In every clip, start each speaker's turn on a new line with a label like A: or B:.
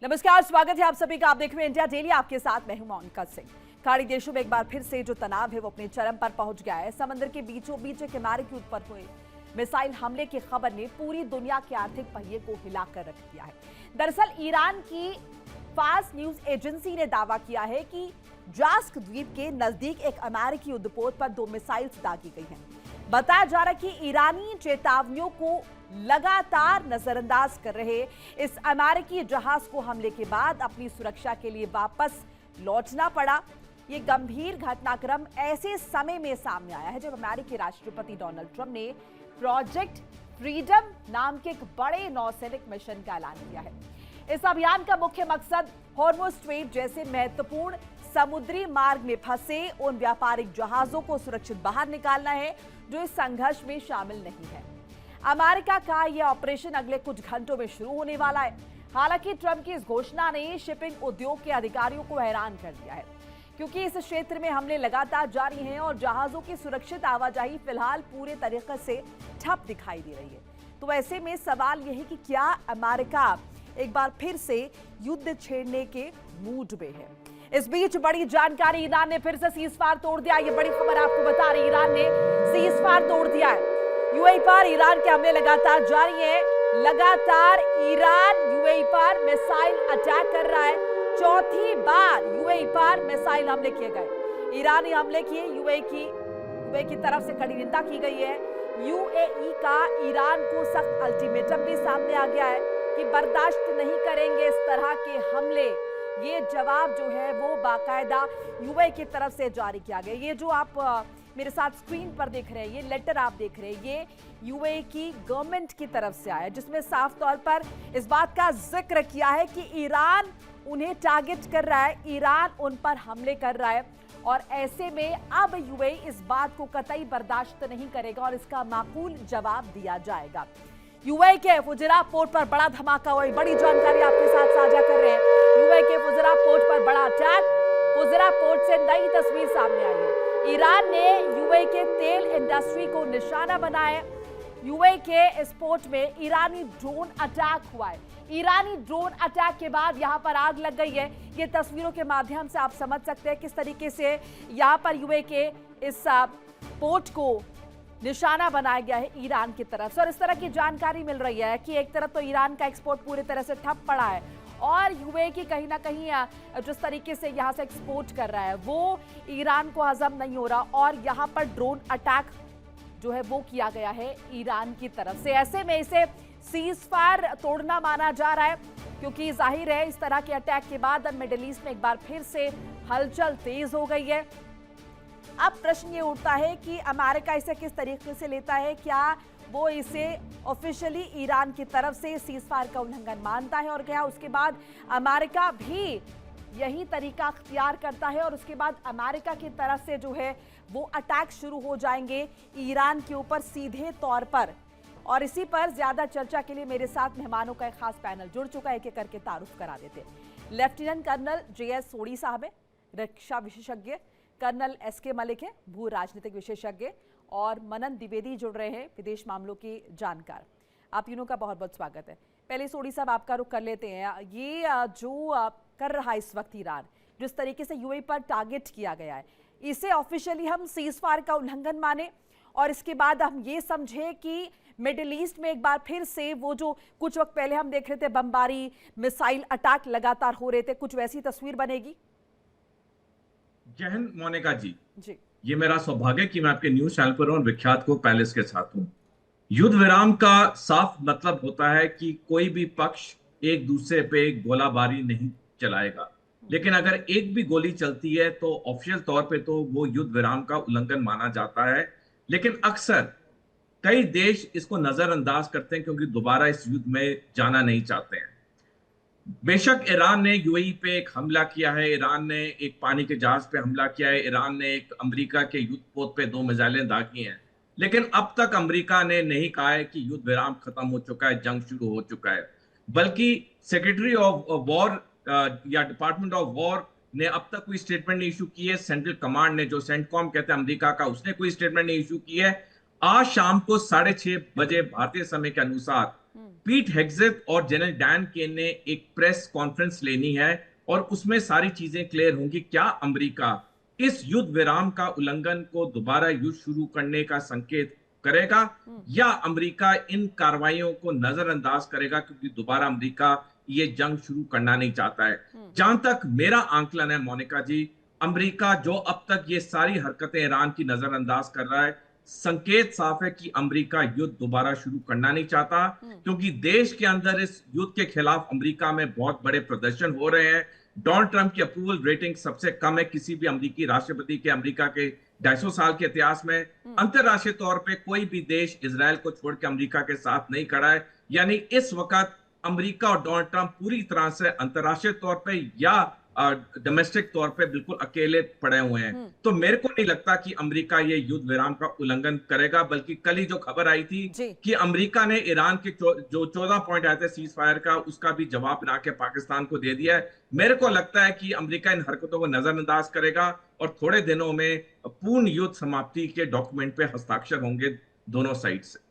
A: नमस्कार, स्वागत है आप सभी का। आप देख रहे हैं इंडिया डेली, आपके साथ मैं हूं मोनिका सिंह। खाड़ी देशों में एक बार फिर से जो तनाव है वो अपने चरम पर पहुंच गया है। समंदर के बीचों बीच एक अमेरिकी उत्पन्न हुए मिसाइल हमले की खबर ने पूरी दुनिया के आर्थिक पहिए को हिलाकर रख दिया है। दरअसल ईरान की फास्ट न्यूज एजेंसी ने दावा किया है कि जास्क द्वीप के नजदीक एक अमेरिकी युद्धपोत पर 2 मिसाइल दागी गई हैं। बताया जा रहा है कि ईरानी चेतावनियों को लगातार नजरअंदाज कर रहे इस अमेरिकी जहाज को हमले के बाद अपनी सुरक्षा के लिए वापस लौटना पड़ा। ये गंभीर घटनाक्रम ऐसे समय में सामने आया है जब अमेरिकी राष्ट्रपति डोनाल्ड ट्रंप ने प्रोजेक्ट फ्रीडम नाम के एक बड़े नौसैनिक मिशन का ऐलान किया है। इस अभियान का मुख्य मकसद हॉर्मुज़ स्ट्रेट जैसे महत्वपूर्ण समुद्री मार्ग में फंसे उन व्यापारिक जहाजों को सुरक्षित बाहर निकालना है जो इस संघर्ष में शामिल नहीं है। अमेरिका का यह ऑपरेशन अगले कुछ घंटों में शुरू होने वाला है। हालांकि ट्रंप की इस घोषणा ने शिपिंग उद्योग के अधिकारियों को हैरान कर दिया है, क्योंकि इस क्षेत्र में हमले लगातार जारी हैं और जहाजों की सुरक्षित आवाजाही फिलहाल पूरे तरीके से ठप दिखाई दे रही है। तो ऐसे में सवाल यह है कि क्या अमेरिका एक बार फिर से युद्ध छेड़ने के मूड में है। इस बीच बड़ी जानकारी, ईरान ने फिर से सीजफायर तोड़ दिया। ये बड़ी खबर आपको बता रही, ईरान ने सीजफायर तोड़ दिया है। यूएई पर ईरान के हमले लगातार जारी हैं। लगातार ईरान यूएई पर मिसाइल अटैक कर रहा है। चौथी बार यूएई पर मिसाइल हमले किए गए। ईरानी हमले किए, यूएई की तरफ से कड़ी निंदा की गई है। यूएई का ईरान को सख्त अल्टीमेटम भी सामने आ गया है कि बर्दाश्त नहीं करेंगे इस तरह के हमले। ये जवाब जो है वो बाकायदा यूएई की तरफ से जारी किया गया। ये जो आप मेरे साथ स्क्रीन पर देख रहे हैं, ये लेटर आप देख रहे हैं, ये यूएई की गवर्नमेंट की तरफ से आया है, जिसमें साफ तौर पर इस बात का जिक्र किया है कि ईरान उन्हें टारगेट कर रहा है, ईरान उन पर हमले कर रहा है और ऐसे में अब यूएई इस बात को कतई बर्दाश्त नहीं करेगा और इसका माकूल जवाब दिया जाएगा। यूएई के फुजैरा पोर्ट पर बड़ा धमाका हुआ, बड़ी जानकारी आपके साथ साझा कर रहे हैं। यूएई के फुजैरा पोर्ट पर बड़ा अटैक, फुजैरा पोर्ट से नई तस्वीर सामने आई है। ईरान ने यूएई के तेल इंडस्ट्री को निशाना बनाया। यूएई के इस पोर्ट में ईरानी ड्रोन अटैक हुआ है। ईरानी ड्रोन अटैक के बाद यहां पर आग लग गई है। ये तस्वीरों के माध्यम से आप समझ सकते हैं किस तरीके से यहां पर यूएई के इस पोर्ट को निशाना बनाया गया है ईरान की तरफ से। और इस तरह की जानकारी मिल रही है कि एक तरफ तो ईरान का एक्सपोर्ट पूरी तरह से ठप पड़ा है और यूएई की कहीं ना कहीं जिस तरीके से यहां से एक्सपोर्ट कर रहा है वो ईरान को हजम नहीं हो रहा और यहां पर ड्रोन अटैक जो है वो किया गया है ईरान की तरफ से। ऐसे में इसे सीजफायर तोड़ना माना जा रहा है, क्योंकि जाहिर है इस तरह के अटैक के बाद अब मिडिल ईस्ट में एक बार फिर से हलचल तेज हो गई है। अब प्रश्न ये उठता है कि अमेरिका इसे किस तरीके से लेता है। क्या वो इसे ऑफिशियली ईरान की तरफ से सीजफायर का उल्लंघन मानता है और क्या उसके बाद अमेरिका भी यही तरीका अख्तियार करता है और उसके बाद अमेरिका की तरफ से जो है वो अटैक शुरू हो जाएंगे ईरान के ऊपर सीधे तौर पर। और इसी पर ज्यादा चर्चा के लिए मेरे साथ मेहमानों का एक खास पैनल जुड़ चुका है, एक एक करके तारुफ करा देते। लेफ्टिनेंट कर्नल JS सोढ़ी साहब है, रक्षा विशेषज्ञ, कर्नल SK मलिक है, भू राजनीतिक विशेषज्ञ, और मनन द्विवेदी जुड़ रहे हैं, विदेश मामलों की जानकार। आप तीनों का बहुत बहुत स्वागत है। पहले सोढ़ी साहब आपका रुख कर लेते हैं। ये जो कर रहा है इस वक्त ईरान, जिस तरीके से यूएई पर टारगेट किया गया है, इसे ऑफिशियली हम सीजफायर का उल्लंघन माने और इसके बाद हम ये समझे कि मिडिल ईस्ट में एक बार फिर से वो जो कुछ वक्त पहले हम देख रहे थे बमबारी, मिसाइल अटैक लगातार हो रहे थे, कुछ वैसी तस्वीर बनेगी?
B: जय हिंद मोनिका जी।
A: जी,
B: ये मेरा सौभाग्य कि मैं आपके न्यूज चैनल पर हूं, विख्यात को पैलेस के साथ हूं। युद्ध विराम का साफ मतलब होता है कि कोई भी पक्ष एक दूसरे पे गोलाबारी नहीं चलाएगा, लेकिन अगर एक भी गोली चलती है तो ऑफिशियल तौर पे तो वो युद्ध विराम का उल्लंघन माना जाता है। लेकिन अक्सर कई देश इसको नजरअंदाज करते हैं क्योंकि दोबारा इस युद्ध में जाना नहीं चाहते हैं। बेशक ईरान ने यूएई पे एक हमला किया है, ईरान ने एक पानी के जहाज पे हमला किया है, ईरान ने एक अमेरिका के युद्ध पोत पे 2 मिसाइलें दागी हैं, लेकिन अब तक अमेरिका ने नहीं कहा है कि युद्ध विराम खत्म हो चुका है, जंग शुरू हो चुका है। बल्कि सेक्रेटरी ऑफ वॉर या डिपार्टमेंट ऑफ वॉर ने अब तक कोई स्टेटमेंट नहीं इशू की है। सेंट्रल कमांड ने, जो सेंटकॉम कहते हैं अमेरिका का, उसने कोई स्टेटमेंट नहीं इशू की है। आज शाम को 6:30 बजे भारतीय समय के अनुसार पीट हेग्सेथ और जनरल डैन केन ने एक प्रेस कॉन्फ्रेंस लेनी है और उसमें सारी चीजें क्लियर होंगी। क्या अमेरिका इस युद्ध विराम का उल्लंघन को दोबारा युद्ध शुरू करने का संकेत करेगा, या अमेरिका इन कार्रवाइयों को नजरअंदाज करेगा, क्योंकि दोबारा अमेरिका ये जंग शुरू करना नहीं चाहता है। जहां तक मेरा आंकलन है मोनिका जी, अमेरिका जो अब तक ये सारी हरकतें ईरान की नजरअंदाज कर रहा है, संकेत साफ है कि अमेरिका युद्ध दोबारा शुरू करना नहीं चाहता, क्योंकि देश के अंदर इस युद्ध के खिलाफ अमेरिका में बहुत बड़े प्रदर्शन हो रहे हैं। डोनाल्ड ट्रंप की अप्रूवल रेटिंग सबसे कम है किसी भी अमेरिकी राष्ट्रपति के अमेरिका के 250 साल के इतिहास में। अंतरराष्ट्रीय तौर पे कोई भी देश इजराइल को छोड़ के अमेरिका के साथ नहीं खड़ा है। यानी इस वक्त अमेरिका और डोनाल्ड ट्रंप पूरी तरह से अंतरराष्ट्रीय तौर पे या डोमेस्टिक तौर पे बिल्कुल अकेले पड़े हुए हैं। तो मेरे को नहीं लगता कि अमेरिका ये युद्ध विराम का उल्लंघन करेगा, बल्कि कल ही जो खबर आई थी कि अमेरिका ने ईरान के जो 14 पॉइंट आए थे सीज फायर का, उसका भी जवाब बना के पाकिस्तान को दे दिया है। मेरे को लगता है कि अमेरिका इन हरकतों को नजरअंदाज करेगा और थोड़े दिनों में पूर्ण युद्ध समाप्ति के डॉक्यूमेंट पे हस्ताक्षर होंगे दोनों साइड से।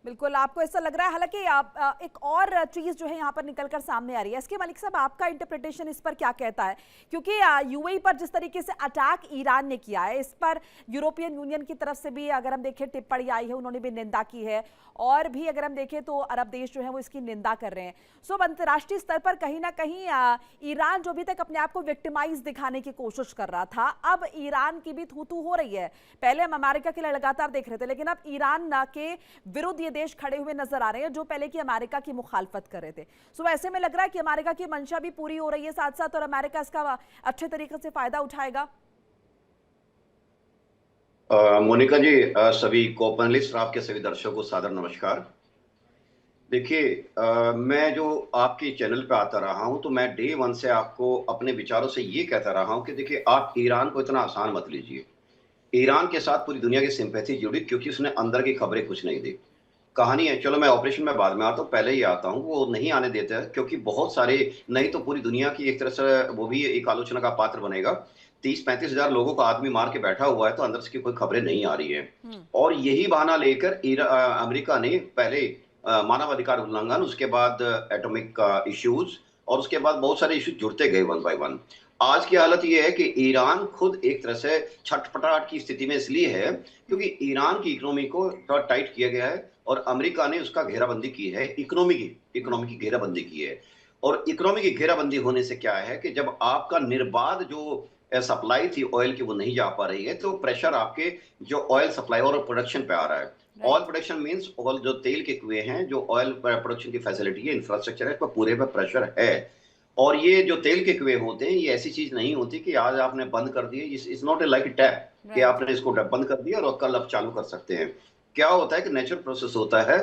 A: बिल्कुल, आपको ऐसा लग रहा है। हालांकि आप एक और चीज जो है यहाँ पर निकलकर सामने आ रही है, इसके मलिक साहब आपका इंटरप्रिटेशन इस पर क्या कहता है? क्योंकि यूएई पर जिस तरीके से अटैक ईरान ने किया है, इस पर यूरोपियन यूनियन की तरफ से भी अगर हम देखें टिप्पणी आई है, उन्होंने भी निंदा की है, और भी अगर हम देखें तो अरब देश जो है वो इसकी निंदा कर रहे हैं। सो अंतर्राष्ट्रीय स्तर पर कहीं ना कहीं ईरान जो अभी तक अपने आप को विक्टिमाइज दिखाने की कोशिश कर रहा था, अब ईरान की भी थू-थू हो रही है। पहले हम अमेरिका के लिए लगातार देख रहे थे, लेकिन अब ईरान के विरुद्ध ये देश खड़े हुए नजर आ रहे हैं जो पहले की अमेरिका की मुखालफत कर रहे थे। सो ऐसे में लग रहा है कि अमेरिका की मंशा भी पूरी हो रही है साथ साथ, और अमेरिका इसका अच्छे तरीके से फायदा उठाएगा।
C: मोनिका जी, सभी को पैनलिस्ट, आपके सभी दर्शकों को सादर नमस्कार। देखिए, मैं जो आपके चैनल पे आता रहा हूं, तो मैं डे वन से आपको अपने विचारों से ये कहता रहा हूं कि देखिए, आप ईरान को इतना आसान मत लीजिए। ईरान के साथ पूरी दुनिया की सिंपैथी जुड़ी, क्योंकि उसने अंदर की खबरें कुछ नहीं दी। कहानी है, चलो मैं ऑपरेशन में बाद में आता हूँ, पहले ही आता हूँ, वो नहीं आने देते हैं, क्योंकि बहुत सारे, नहीं तो पूरी दुनिया की एक तरह से वो भी एक आलोचना का पात्र बनेगा। 30-35 हजार लोगों को आदमी मार के बैठा हुआ है, तो अंदर से कोई खबरें नहीं आ रही है। और यही बहाना लेकर अमेरिका ने पहले मानवाधिकार उल्लंघन, उसके बाद एटॉमिक इश्यूज, और उसके बाद बहुत सारे इश्यूज जुड़ते गए वन बाय वन। आज की हालत यह है कि ईरान खुद एक तरह से छटपटाहट की स्थिति में इसलिए है क्योंकि ईरान की इकोनॉमी को थोड़ा टाइट किया गया है और अमेरिका ने उसका घेराबंदी की है, इकोनॉमी की घेराबंदी की है। और इकोनॉमी की घेराबंदी होने से क्या है कि जब आपका निर्बाध जो सप्लाई थी ऑयल की वो नहीं जा पा रही है, तो प्रेशर आपके जो ऑयल सप्लाई और प्रोडक्शन पे आ रहा है। ऑयल प्रोडक्शन मींस ऑयल, जो तेल के कुएं हैं, जो ऑयल प्रोडक्शन की फैसिलिटी है, इंफ्रास्ट्रक्चर है, इस पर पूरे पे प्रेशर है। और ये जो तेल के कुएं होते हैं, ये ऐसी चीज नहीं होती कि आज आपने बंद कर दिए, it's not a like a tap कि आपने इसको बंद कर दिया और कल आप चालू कर सकते हैं। क्या होता है कि नेचुरल प्रोसेस होता है,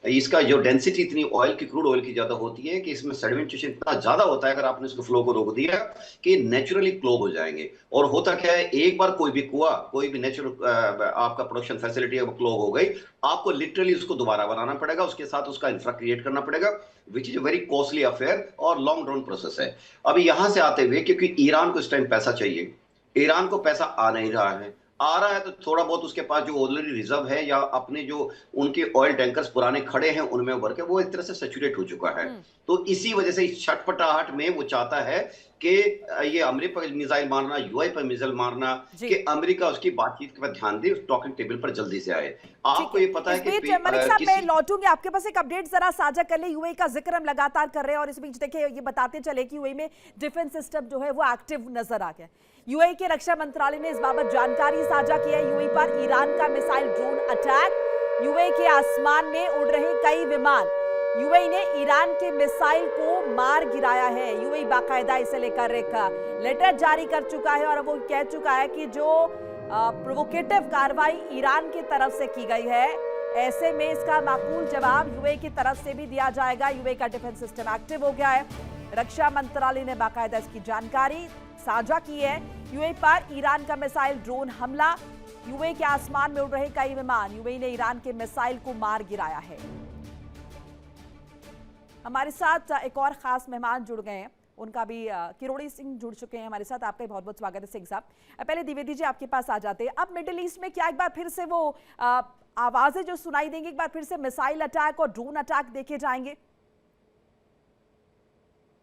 C: इसका जो डेंसिटी इतनी ऑयल की, क्रूड ऑयल की ज्यादा होती है कि इसमें सेडिमेंटेशन इतना ज्यादा होता है, अगर आपने इसको फ्लो को रोक दिया कि नेचुरली क्लोग हो जाएंगे। और होता क्या है, एक बार कोई भी कुआं, कोई भी नेचुरल आपका प्रोडक्शन फैसिलिटी है वो क्लोग हो गई, आपको लिटरली उसको दोबारा बनाना पड़ेगा, उसके साथ उसका इंफ्रा क्रिएट करना पड़ेगा, which is a very costly affair और लॉन्ग रन प्रोसेस है। अभी यहां से आते हुए, क्योंकि ईरान को इस टाइम पैसा चाहिए, ईरान को पैसा आ नहीं रहा है, आ रहा है तो थोड़ा बहुत उसके पास जो ऑलरेडी रिजर्व है या अपने जो उनके ऑयल टैंकर्स पुराने खड़े हैं उनमें भर के वो एक तरह से सैचुरेट हो चुका है। तो इसी वजह से इस छटपटाहट में वो चाहता है कि ये अमेरिका पर मिसाइल मारना, यूएई पर मिसाइल मारना, कि अमेरिका उसकी बातचीत पर ध्यान दे, टॉकिंग टेबल पर जल्दी से आए। आपको ये पता है कि
A: मलिक साहब, मैं लौटूंगी आपके पास, एक अपडेट जरा साझा कर ले। यूएई का जिक्र हम लगातार कर रहे हैं और इस बीच देखिए ये बताते चले कि यूएई में डिफेंस सिस्टम जो है वो एक्टिव नजर आ गया। यूएई के रक्षा मंत्रालय ने इस बाबत जानकारी साझा की है। यूएई पर ईरान का मिसाइल ड्रोन अटैक, यूएई के आसमान में उड़ रहे कई विमान, यूएई ने ईरान के मिसाइल को मार गिराया है। यूएई बाकायदा इसे लेकर एक लेटर जारी कर चुका है और वो कह चुका है कि जो प्रोवोकेटिव कार्रवाई ईरान की तरफ से की गई है, ऐसे में इसका माकूल जवाब यूएई की तरफ से भी दिया जाएगा। यूएई का डिफेंस सिस्टम एक्टिव हो गया है। रक्षा मंत्रालय ने बाकायदा इसकी जानकारी साझा की है। यूएई पर ईरान का मिसाइल ड्रोन हमला, यूएई के आसमान में उड़ रहे कई विमान, यूएई ने ईरान के मिसाइल को मार गिराया है। हमारे साथ एक और खास मेहमान जुड़ गए हैं, उनका भी किरोड़ी सिंह जुड़ चुके हैं हमारे साथ। आपका बहुत बहुत स्वागत है सिंह साहब। पहले द्विवेदी जी आपके पास आ जाते हैं। अब मिडिल ईस्ट में क्या एक बार फिर से वो आवाजें जो सुनाई देंगी, एक बार फिर से मिसाइल अटैक और ड्रोन अटैक देखे जाएंगे?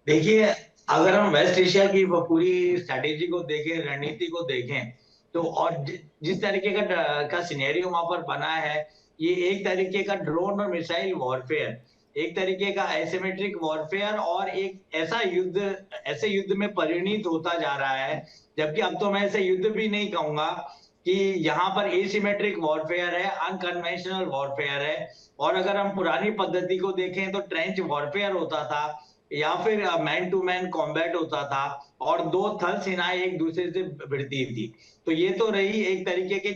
D: देखिए, अगर हम वेस्ट एशिया की वो पूरी स्ट्रैटेजी को देखें, रणनीति को देखें, तो और जिस तरीके का सिनेरियो वहां पर बना है, ये एक तरीके का ड्रोन और मिसाइल वॉरफेयर, एक तरीके का एसिमेट्रिक वॉरफेयर और एक ऐसे युद्ध में परिणित होता जा रहा है। जबकि अब तो मैं ऐसे युद्ध भी नहीं कहूंगा कि यहाँ पर एसिमेट्रिक वॉरफेयर है, अनकन्वेंशनल वॉरफेयर है। और अगर हम पुरानी पद्धति को देखें तो ट्रेंच वॉरफेयर होता था या फिर मैन टू मैन कॉम्बैट होता था और दो थल सेनाएं एक दूसरे से भिड़ती थी। तो ये तो रही एक तरीके के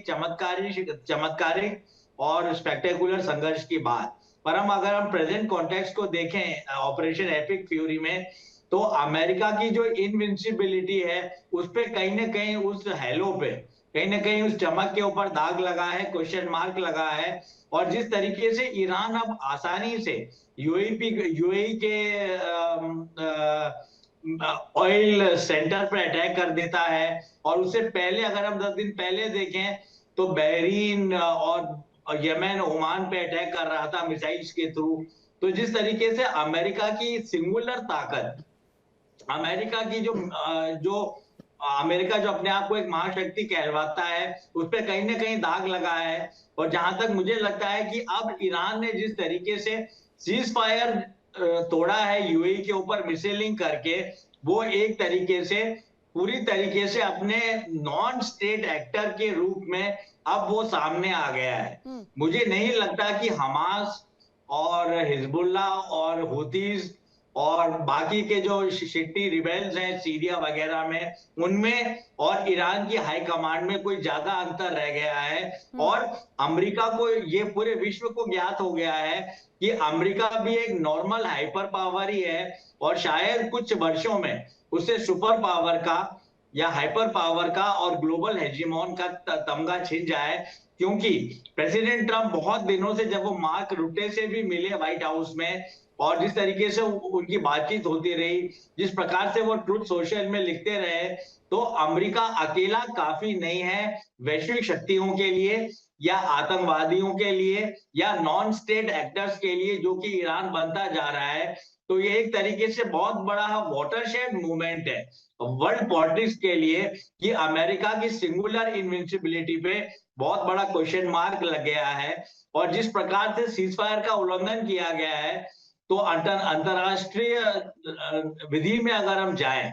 D: चमत्कारिक और स्पेक्टेकुलर संघर्ष की बात। पर अगर हम प्रेजेंट कॉन्टेक्स्ट को देखें ऑपरेशन एपिक फ्यूरी में, तो अमेरिका की जो इनविंसिबिलिटी है उस पे कहीं ना कहीं, उस हेलो पे कहीं ना कहीं उस चमक के ऊपर दाग लगा है, क्वेश्चन मार्क लगा है। और जिस तरीके से ईरान अब आसानी से यूएई के ऑयल सेंटर पर अटैक कर देता है, और उससे पहले अगर हम 10 दिन पहले देखें तो बहरीन और यमन, ओमान पे अटैक कर रहा था मिसाइल्स के थ्रू। तो जिस तरीके से अमेरिका की सिंगुलर ताकत, अमेरिका की अमेरिका जो अपने आप को एक महाशक्ति कहलवाता है, उस पर कहीं ना कहीं दाग लगा है। और जहां तक मुझे लगता है कि अब ईरान ने जिस तरीके से सीज फायर तोड़ा है यूएई के ऊपर मिसाइलिंग करके, वो एक तरीके से पूरी तरीके से अपने नॉन स्टेट एक्टर के रूप में अब वो सामने आ गया है। मुझे नहीं लगता कि हमास और हिजबुल्ला और हुतीज और बाकी के जो शिट्टी रिबेल्स हैं सीरिया वगैरह में, उनमें और ईरान की हाई कमांड में कोई ज्यादा अंतर रह गया है। और अमेरिका को, ये पूरे विश्व को ज्ञात हो गया है कि अमेरिका भी एक नॉर्मल हाइपर पावर ही है, और शायद कुछ वर्षों में उसे सुपर पावर का या हाइपर पावर का और ग्लोबल हेजीमोन का तमगा छिन जाए। क्योंकि प्रेसिडेंट ट्रंप बहुत दिनों से, जब वो मार्क रुटे से भी मिले व्हाइट हाउस में, और जिस तरीके से उनकी बातचीत होती रही, जिस प्रकार से वो ट्रुथ सोशल में लिखते रहे, तो अमेरिका अकेला काफी नहीं है वैश्विक शक्तियों के लिए या आतंकवादियों के लिए या नॉन स्टेट एक्टर्स के लिए, जो कि ईरान बनता जा रहा है। तो ये एक तरीके से बहुत बड़ा वाटरशेड मूवमेंट है वर्ल्ड पॉलिटिक्स के लिए, कि अमेरिका की सिंगुलर इनविंसिबिलिटी पे बहुत बड़ा क्वेश्चन मार्क लग गया है। और जिस प्रकार से सीजफायर का उल्लंघन किया गया है, तो अंतरराष्ट्रीय विधि में अगर हम जाएं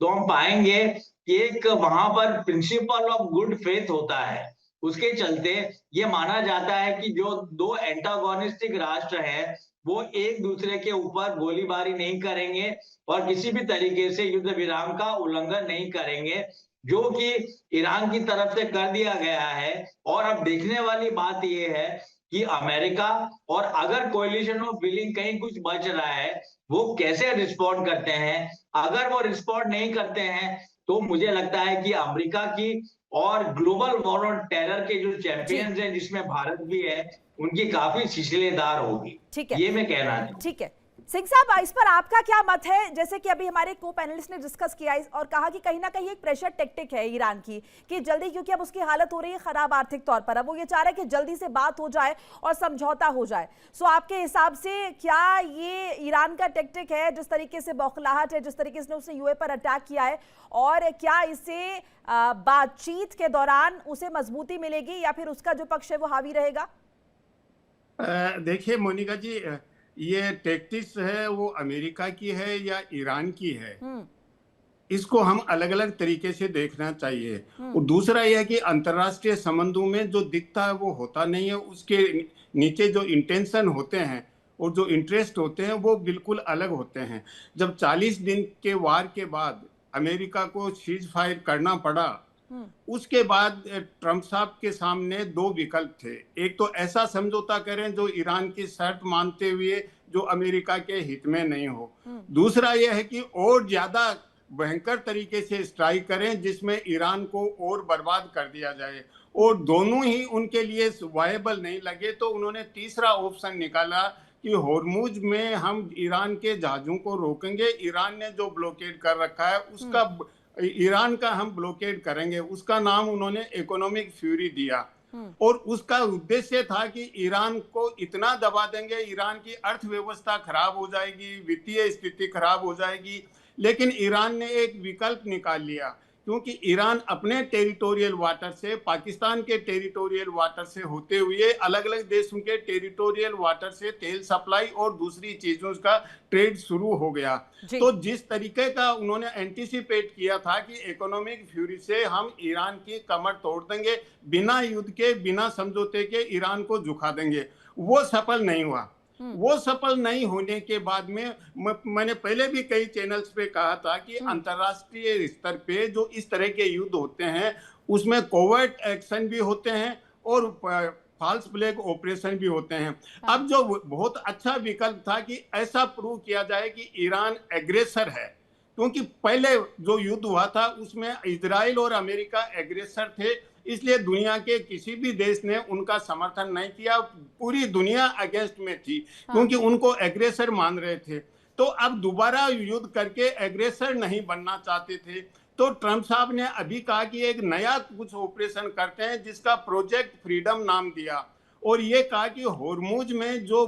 D: तो हम पाएंगे कि एक वहां पर प्रिंसिपल ऑफ गुड फेथ होता है। उसके चलते ये माना जाता है कि जो दो एंटागोनिस्टिक राष्ट्र हैं वो एक दूसरे के ऊपर गोलीबारी नहीं करेंगे और किसी भी तरीके से युद्ध विराम का उल्लंघन नहीं करेंगे, जो कि ईरान की तरफ से कर दिया गया है। और अब देखने वाली बात यह है कि अमेरिका और अगर कोलिशन ऑफ विलिंग कहीं कुछ बच रहा है, वो कैसे रिस्पॉन्ड करते हैं। अगर वो रिस्पॉन्ड नहीं करते हैं तो मुझे लगता है कि अमेरिका की और ग्लोबल वॉर ऑन टेरर के जो चैंपियंस हैं, जिसमें भारत भी है, उनकी काफी शिथिलदार होगी।
A: ठीक है,
D: ये मैं कहना चाहूँ।
A: ठीक है सिंह साहब, इस पर आपका क्या मत है? जैसे कि अभी हमारे को पैनलिस्ट ने डिस्कस किया और कहा कि कहीं ना कहीं एक प्रेशर टैक्टिक है ईरान की कि जल्दी, क्योंकि अब उसकी हालत हो रही है खराब आर्थिक तौर पर, अब वो ये चाह रहा है कि जल्दी से बात हो जाए और समझौता हो जाए। सो आपके हिसाब से क्या ये ईरान का टैक्टिक है, जिस तरीके से बौखलाहट है, जिस तरीके से उसने यूए पर अटैक किया है, और क्या इससे बातचीत के दौरान उसे मजबूती मिलेगी या फिर उसका जो पक्ष है वो हावी रहेगा?
E: देखिए मोनिका जी, ये टैक्टिक्स है वो अमेरिका की है या ईरान की है, इसको हम अलग अलग तरीके से देखना चाहिए। और दूसरा यह है कि अंतर्राष्ट्रीय संबंधों में जो दिखता है वो होता नहीं है, उसके नीचे जो इंटेंशन होते हैं और जो इंटरेस्ट होते हैं वो बिल्कुल अलग होते हैं। जब 40 दिन के वार के बाद अमेरिका को सीज फायर करना पड़ा, उसके बाद ट्रंप साहब के सामने दो विकल्प थे। एक तो ऐसा समझौता करें जो ईरान की शर्त मानते हुए जो अमेरिका के हित में नहीं हो, दूसरा यह है कि और ज्यादा भयंकर तरीके से स्ट्राइक करें जिसमें ईरान को और बर्बाद कर दिया जाए। और दोनों ही उनके लिए वायबल नहीं लगे तो उन्होंने तीसरा ऑप्शन निकाला कि होर्मुज में हम ईरान के जहाजों को रोकेंगे, ईरान ने जो ब्लॉकेड कर रखा है उसका ईरान का हम ब्लॉकेड करेंगे। उसका नाम उन्होंने इकोनॉमिक फ्यूरी दिया और उसका उद्देश्य था कि ईरान को इतना दबा देंगे, ईरान की अर्थव्यवस्था खराब हो जाएगी, वित्तीय स्थिति खराब हो जाएगी। लेकिन ईरान ने एक विकल्प निकाल लिया, क्योंकि ईरान अपने टेरिटोरियल वाटर से, पाकिस्तान के टेरिटोरियल वाटर से होते हुए अलग अलग देशों के टेरिटोरियल वाटर से तेल सप्लाई और दूसरी चीजों का ट्रेड शुरू हो गया। तो जिस तरीके का उन्होंने एंटीसिपेट किया था कि इकोनॉमिक फ्यूरी से हम ईरान की कमर तोड़ देंगे, बिना युद्ध के, बिना समझौते के ईरान को झुका देंगे, वो सफल नहीं हुआ। वो सफल नहीं होने के बाद में मैंने पहले भी कई चैनल्स पे कहा था कि अंतरराष्ट्रीय स्तर पे जो इस तरह के युद्ध होते हैं उसमें कोवर्ट एक्शन भी होते हैं और फॉल्स फ्लैग ऑपरेशन भी होते हैं। अब जो बहुत अच्छा विकल्प था कि ऐसा प्रूव किया जाए कि ईरान एग्रेसर है, क्योंकि पहले जो युद्ध हुआ था उसमें इजराइल और अमेरिका एग्रेसर थे, इसलिए दुनिया के किसी भी देश ने उनका समर्थन नहीं किया, पूरी दुनिया अगेंस्ट में थी क्योंकि उनको एग्रेसर मान रहे थे। तो अब दोबारा युद्ध करके एग्रेसर नहीं बनना चाहते थे, तो ट्रंप साहब ने अभी कहा कि एक नया कुछ ऑपरेशन करते हैं जिसका प्रोजेक्ट फ्रीडम नाम दिया, और ये कहा कि होर्मुज में जो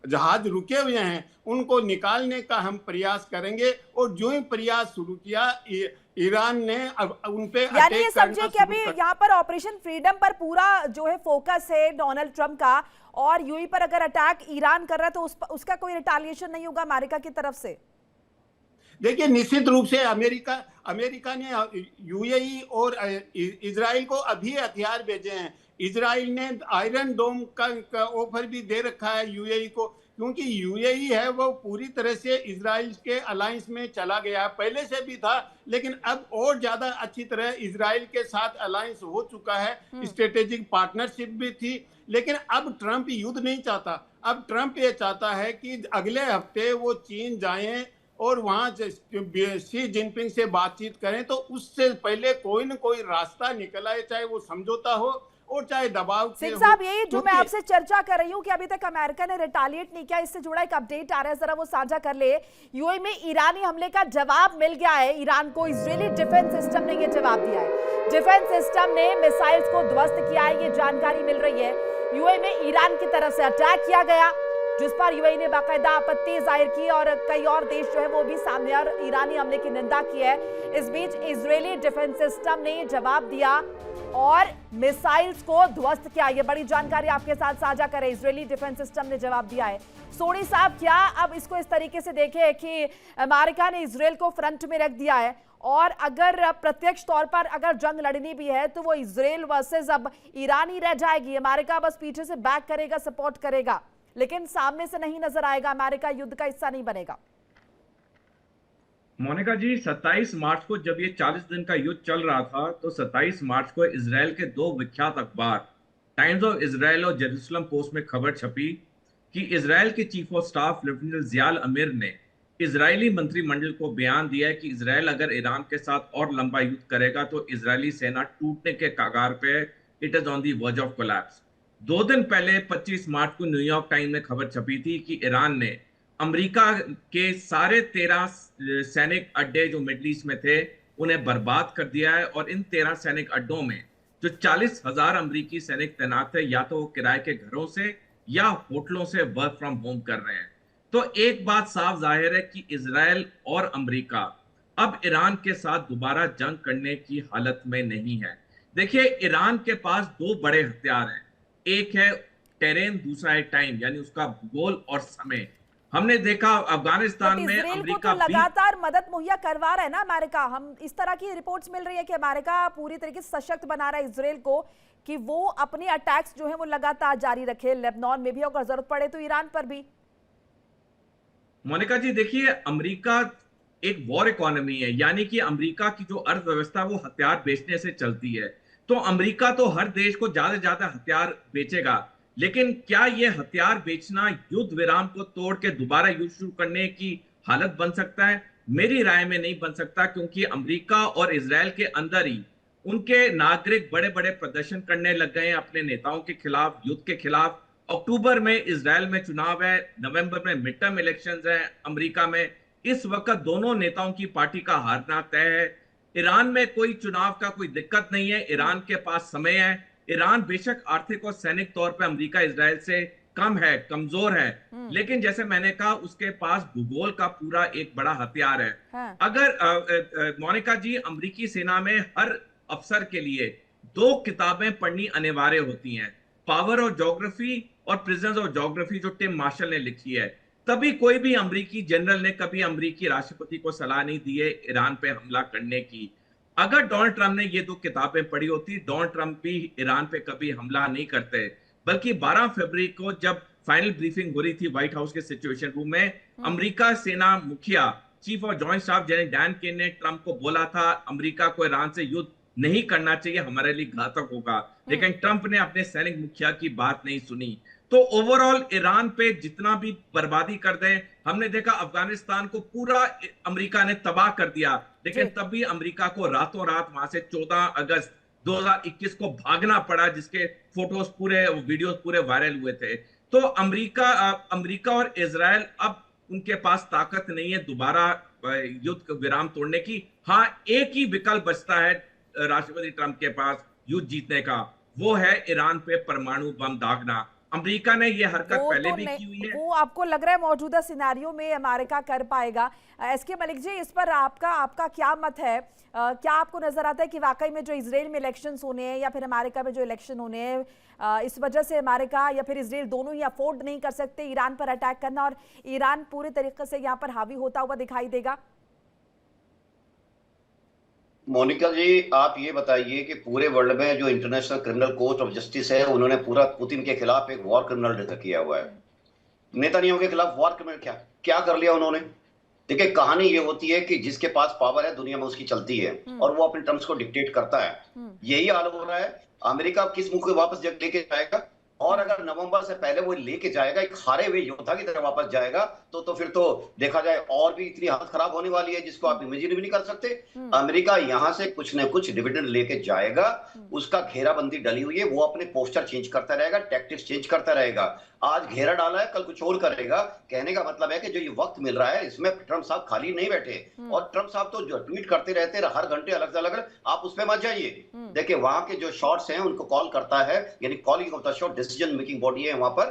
E: जहाज रुके हुए हैं उनको निकालने का हम प्रयास करेंगे। और जो ही प्रयास शुरू किया ईरान ने अब उन पे
A: यानी ये समझे कि अभी यहाँ पर ऑपरेशन फ्रीडम पर पूरा जो है फोकस है डोनाल्ड ट्रंप का, और यूएई पर अगर अटैक ईरान कर रहा है तो उसका कोई रिटालिएशन नहीं होगा अमेरिका की तरफ से?
E: देखिए, निश्चित रूप से अमेरिका ने यूएई और इजराइल को अभी हथियार भेजे हैं। इजराइल ने आयरन डोम का ऑफर भी दे रखा है यूएई को, क्योंकि यूएई है वो पूरी तरह से इजराइल के अलायंस में चला गया है, पहले से भी था लेकिन अब और ज्यादा अच्छी तरह इजराइल के साथ अलायंस हो चुका है, स्ट्रेटेजिक पार्टनरशिप भी थी। लेकिन अब ट्रंप युद्ध नहीं चाहता, अब ट्रंप ये चाहता है कि अगले हफ्ते वो चीन जाएं और वहां शी जिनपिंग से बातचीत करें, तो उससे पहले कोई न कोई रास्ता निकल आए, चाहे वो समझौता हो और चाहे दबाव
A: सिंह साहब, यही जो मैं आपसे चर्चा कर रही हूँ कि अभी तक अमेरिका ने रिटालिएट नहीं किया, इससे जुड़ा एक अपडेट आ रहा है, जरा वो साझा कर ले। यूएई में ईरानी हमले का जवाब मिल गया है ईरान को, इजरायली डिफेंस सिस्टम ने यह जवाब दिया है। डिफेंस सिस्टम ने मिसाइल्स को ध्वस्त किया है, ये जानकारी मिल रही है। यूएई में ईरान की तरफ से अटैक किया गया, जिस पर यूएई ने बाकायदा आपत्ति जाहिर की और कई और देश जो है वो भी सामने और ईरानी हमले की निंदा की है। इस बीच इजरायली डिफेंस सिस्टम ने जवाब दिया और मिसाइल्स को ध्वस्त किया। ये बड़ी जानकारी आपके साथ साझा करें, इजरायली डिफेंस सिस्टम ने जवाब दिया है। सोनी साहब, क्या अब इसको इस तरीके से देखें कि अमेरिका ने इजराइल को फ्रंट में रख दिया है और अगर प्रत्यक्ष तौर पर अगर जंग लड़नी भी है तो वो इजराइल वर्सेस अब ईरान ही रह जाएगी, अमेरिका बस पीछे से बैक करेगा, सपोर्ट करेगा, लेकिन सामने से नहीं नजर आएगा, अमेरिका युद्ध का हिस्सा नहीं बनेगा।
B: मोनिका जी, 27 मार्च को जब ये 40 दिन का युद्ध चल रहा था तो 27 मार्च को इजराइल के दो विख्यात अखबार टाइम्स ऑफ इजराइल और जेरूसलम पोस्ट में खबर छपी कि इजराइल के chief of staff lieutenant Juyal अमीर ने इजरायली मंत्रिमंडल को बयान दिया है कि इजराइल अगर ईरान के साथ और लंबा युद्ध करेगा तो इजरायली सेना टूटने के कगार पे, it is on the verge of collapse. 2 दिन पहले 25 मार्च को न्यूयॉर्क टाइम्स में खबर छपी थी कि ईरान ने अमेरिका के सारे 13 सैनिक अड्डे जो मिडल ईस्ट में थे उन्हें बर्बाद कर दिया है, और इन 13 सैनिक अड्डों में जो 40,000 अमेरिकी सैनिक तैनात थे, या तो वो किराए के घरों से या होटलों से वर्क फ्रॉम होम कर रहे हैं। तो एक बात साफ जाहिर है कि इजराइल और अमेरिका अब ईरान के साथ दोबारा जंग करने की हालत में नहीं है। देखिए, ईरान के पास 2 बड़े हथियार हैं, एक है टेरेन, दूसरा है टाइम, यानी उसका भूगोल और समय। हमने देखा अफगानिस्तान में अमेरिका
A: तो लगातार मदद मुहैया करवा रहा है ना अमेरिका। हम इस तरह की रिपोर्ट्स मिल रही है कि अमेरिका पूरी तरीके से सशक्त बना रहा है इजराइल को कि वो अपने अटैक्स जो है वो लगातार जारी रखे, लेबनान में भी अगर जरूरत पड़े तो ईरान पर भी।
B: मोनिका जी, देखिए, अमेरिका एक वॉर इकोनॉमी है, यानी कि अमेरिका की जो अर्थव्यवस्था वो हथियार बेचने से चलती है। तो अमेरिका तो हर देश को ज्यादा से ज्यादा हथियार बेचेगा, लेकिन क्या ये हथियार बेचना युद्ध विराम को तोड़ के दोबारा युद्ध शुरू करने की हालत बन सकता है? मेरी राय में नहीं बन सकता, क्योंकि अमेरिका और इजराइल के अंदर ही उनके नागरिक बड़े बड़े प्रदर्शन करने लग गए हैं अपने नेताओं के खिलाफ, युद्ध के खिलाफ, अक्टूबर में इजराइल में चुनाव है, नवंबर में मिड टर्म इलेक्शंस है अमेरिका में। इस वक्त दोनों नेताओं की पार्टी का हारना तय है। ईरान में कोई चुनाव का कोई दिक्कत नहीं है, ईरान के पास समय है। ईरान बेशक आर्थिक और सैनिक तौर पर अमेरिका इजराइल से कम है, कमजोर है, लेकिन जैसे मैंने कहा उसके पास भूगोल का पूरा एक बड़ा हथियार है।
A: हाँ।
B: अगर मोनिका जी, अमेरिकी सेना में हर अफसर के लिए 2 किताबें पढ़नी अनिवार्य होती हैं, पावर ऑफ ज्योग्राफी और प्रिजन्स ऑफ ज्योग्राफी, जो टिम मार्शल ने लिखी है। तभी कोई भी अमेरिकी जनरल ने कभी अमेरिकी राष्ट्रपति को सलाह नहीं दी है ईरान पे हमला करने की। अगर डोनाल्ड ट्रंप ने ये 2 किताबें पढ़ी होती, डोनाल्ड ट्रंप भी ईरान पे कभी हमला नहीं करते। बल्कि 12 फरवरी को जब फाइनल ब्रीफिंग हो रही थी व्हाइट हाउस के सिचुएशन रूम में, अमेरिका सेना मुखिया chief of joint staff general Dan Caine ने ट्रंप को बोला था अमेरिका को ईरान से युद्ध नहीं करना चाहिए, हमारे लिए घातक होगा। लेकिन ट्रंप ने अपने सैनिक मुखिया की बात नहीं सुनी। तो ओवरऑल ईरान पे जितना भी बर्बादी कर दें, हमने देखा अफगानिस्तान को पूरा अमेरिका ने तबाह कर दिया, लेकिन तब भी अमेरिका को रातों रात वहां से 14 अगस्त 2021 को भागना पड़ा, जिसके फोटोज पूरे, वीडियोस पूरे वायरल हुए थे। तो अमेरिका और इजराइल अब उनके पास ताकत नहीं है दोबारा युद्ध विराम तोड़ने की। हाँ, एक ही विकल्प बचता है राष्ट्रपति ट्रंप के पास युद्ध जीतने का, वो है ईरान पे परमाणु बम दागना। अमेरिका ने ये हरकत पहले भी की हुई है।
A: वो आपको लग रहा है मौजूदा सिनेरियो में अमेरिका कर पाएगा? एसके मलिक जी, इस पर आपका क्या मत है? क्या आपको नजर आता है कि वाकई में जो इजराइल में इलेक्शंस होने हैं या फिर अमेरिका में जो इलेक्शन होने हैं, इस वजह से अमेरिका या फिर इजराइल दोनों ही अफोर्ड नहीं कर सकते ईरान पर अटैक करना, और ईरान पूरे तरीके से यहाँ पर हावी होता हुआ दिखाई देगा?
C: मोनिका जी, आप ये बताइए कि पूरे वर्ल्ड में जो international criminal court of justice है, उन्होंने पूरा पुतिन के खिलाफ एक वॉर क्रिमिनल डिक्लेयर किया हुआ है। नेतन्याहू के खिलाफ वॉर क्रिमिनल क्या क्या कर लिया उन्होंने? देखिए, कहानी ये होती है कि जिसके पास पावर है दुनिया में उसकी चलती है, और वो अपने टर्म्स को डिक्टेट करता है। यही हाल हो रहा है। अमेरिका किस मुंह को वापस लेके जाएगा? और अगर नवंबर से पहले वो लेके जाएगा, एक हारे हुए योद्धा की तरह वापस जाएगा, तो फिर तो देखा जाए और भी इतनी हालत खराब होने वाली है जिसको आप इमेजिन भी नहीं कर सकते। अमेरिका यहां से कुछ न कुछ डिविडेंड लेके जाएगा, उसका घेराबंदी डली हुई है, वो अपने पोस्टर चेंज करता रहेगा, टैक्टिक्स चेंज करता रहेगा। आज घेरा डाला है, कल कुछ और करेगा। कहने का मतलब है कि जो ये वक्त मिल रहा है, इसमें ट्रंप साहब खाली नहीं बैठे, और ट्रंप साहब तो जो ट्वीट करते रहते हैं हर घंटे अलग अलग, आप उस पर मत जाइए। देखिए, वहां के जो शॉट्स हैं उनको कॉल करता है, यानी calling of the shot decision making body है वहां पर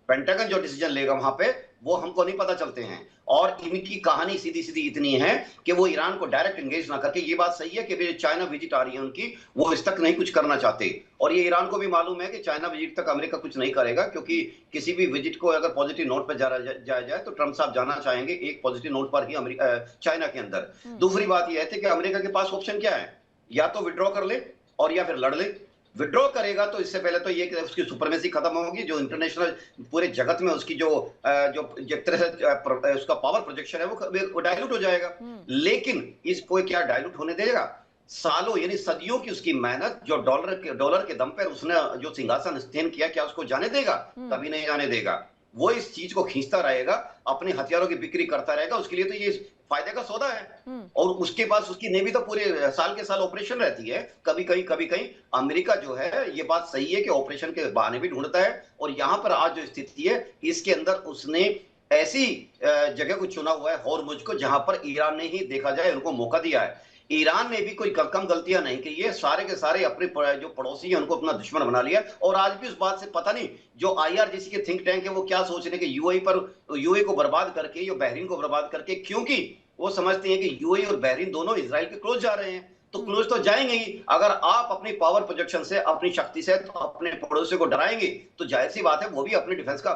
C: पेंटागन जो डिसीजन लेगा वहां पे, वो हमको नहीं पता चलते हैं। और इनकी कहानी सीधी सीधी इतनी है कि वो ईरान को डायरेक्ट एंगेज ना करके, ये बात सही है कि चाइना विजिट आ रही है उनकी, वो इस तक नहीं कुछ करना चाहते। और ये ईरान को भी मालूम है कि चाइना विजिट तक अमेरिका कुछ नहीं करेगा, क्योंकि किसी भी विजिट को अगर पॉजिटिव नोट पर जाया जाए तो ट्रंप साहब जाना चाहेंगे एक पॉजिटिव नोट पर ही चाइना के अंदर। दूसरी बात यह है कि अमेरिका के पास ऑप्शन क्या है, या तो विड्रॉ कर ले और या फिर लड़ ले। विड्रॉ करेगा तो इससे पहले तो ये कि उसकी सुपरमेसी खत्म होगी, जो इंटरनेशनल पूरे जगत में उसकी जो जिस तरह से उसका पावर प्रोजेक्शन है वो डायलूट हो जाएगा। लेकिन इसको क्या डायलूट होने देगा? सालों यानी सदियों की उसकी मेहनत, जो डॉलर के दम पर उसने जो सिंहासन स्थान किया, क्या उसको जाने देगा? कभी नहीं जाने देगा। वो इस चीज को खींचता रहेगा, अपने हथियारों की बिक्री करता रहेगा। उसके लिए तो ये फायदे का सौदा है। और उसके पास उसकी नेवी तो पूरे साल के साल ऑपरेशन रहती है। कभी कहीं अमेरिका जो है, ये बात सही है कि ऑपरेशन के बहाने भी ढूंढता है। और यहां पर आज जो स्थिति है, इसके अंदर उसने ऐसी जगह को चुना हुआ है, हॉर्मुज को, जहां पर ईरान ने ही देखा जाए उनको मौका दिया है। ईरान ने भी कोई कम गलतियां नहीं की है। सारे के सारे अपने जो पड़ोसी हैं उनको अपना दुश्मन बना लिया। और आज भी उस बात से पता नहीं, जो IRGC के थिंक टैंक है वो क्या सोच रहे हैं कि यूएई को बर्बाद करके, या बहरीन को बर्बाद करके, क्योंकि वो समझते हैं कि यूएई और बहरीन दोनों इजराइल के क्लोज जा रहे हैं। तो क्लोज तो जाएंगे ही। अगर आप अपनी पावर प्रोजेक्शन से, अपनी शक्ति से तो अपने पड़ोसी को डराएंगे, तो जाहिर सी बात है वो भी अपने डिफेंस का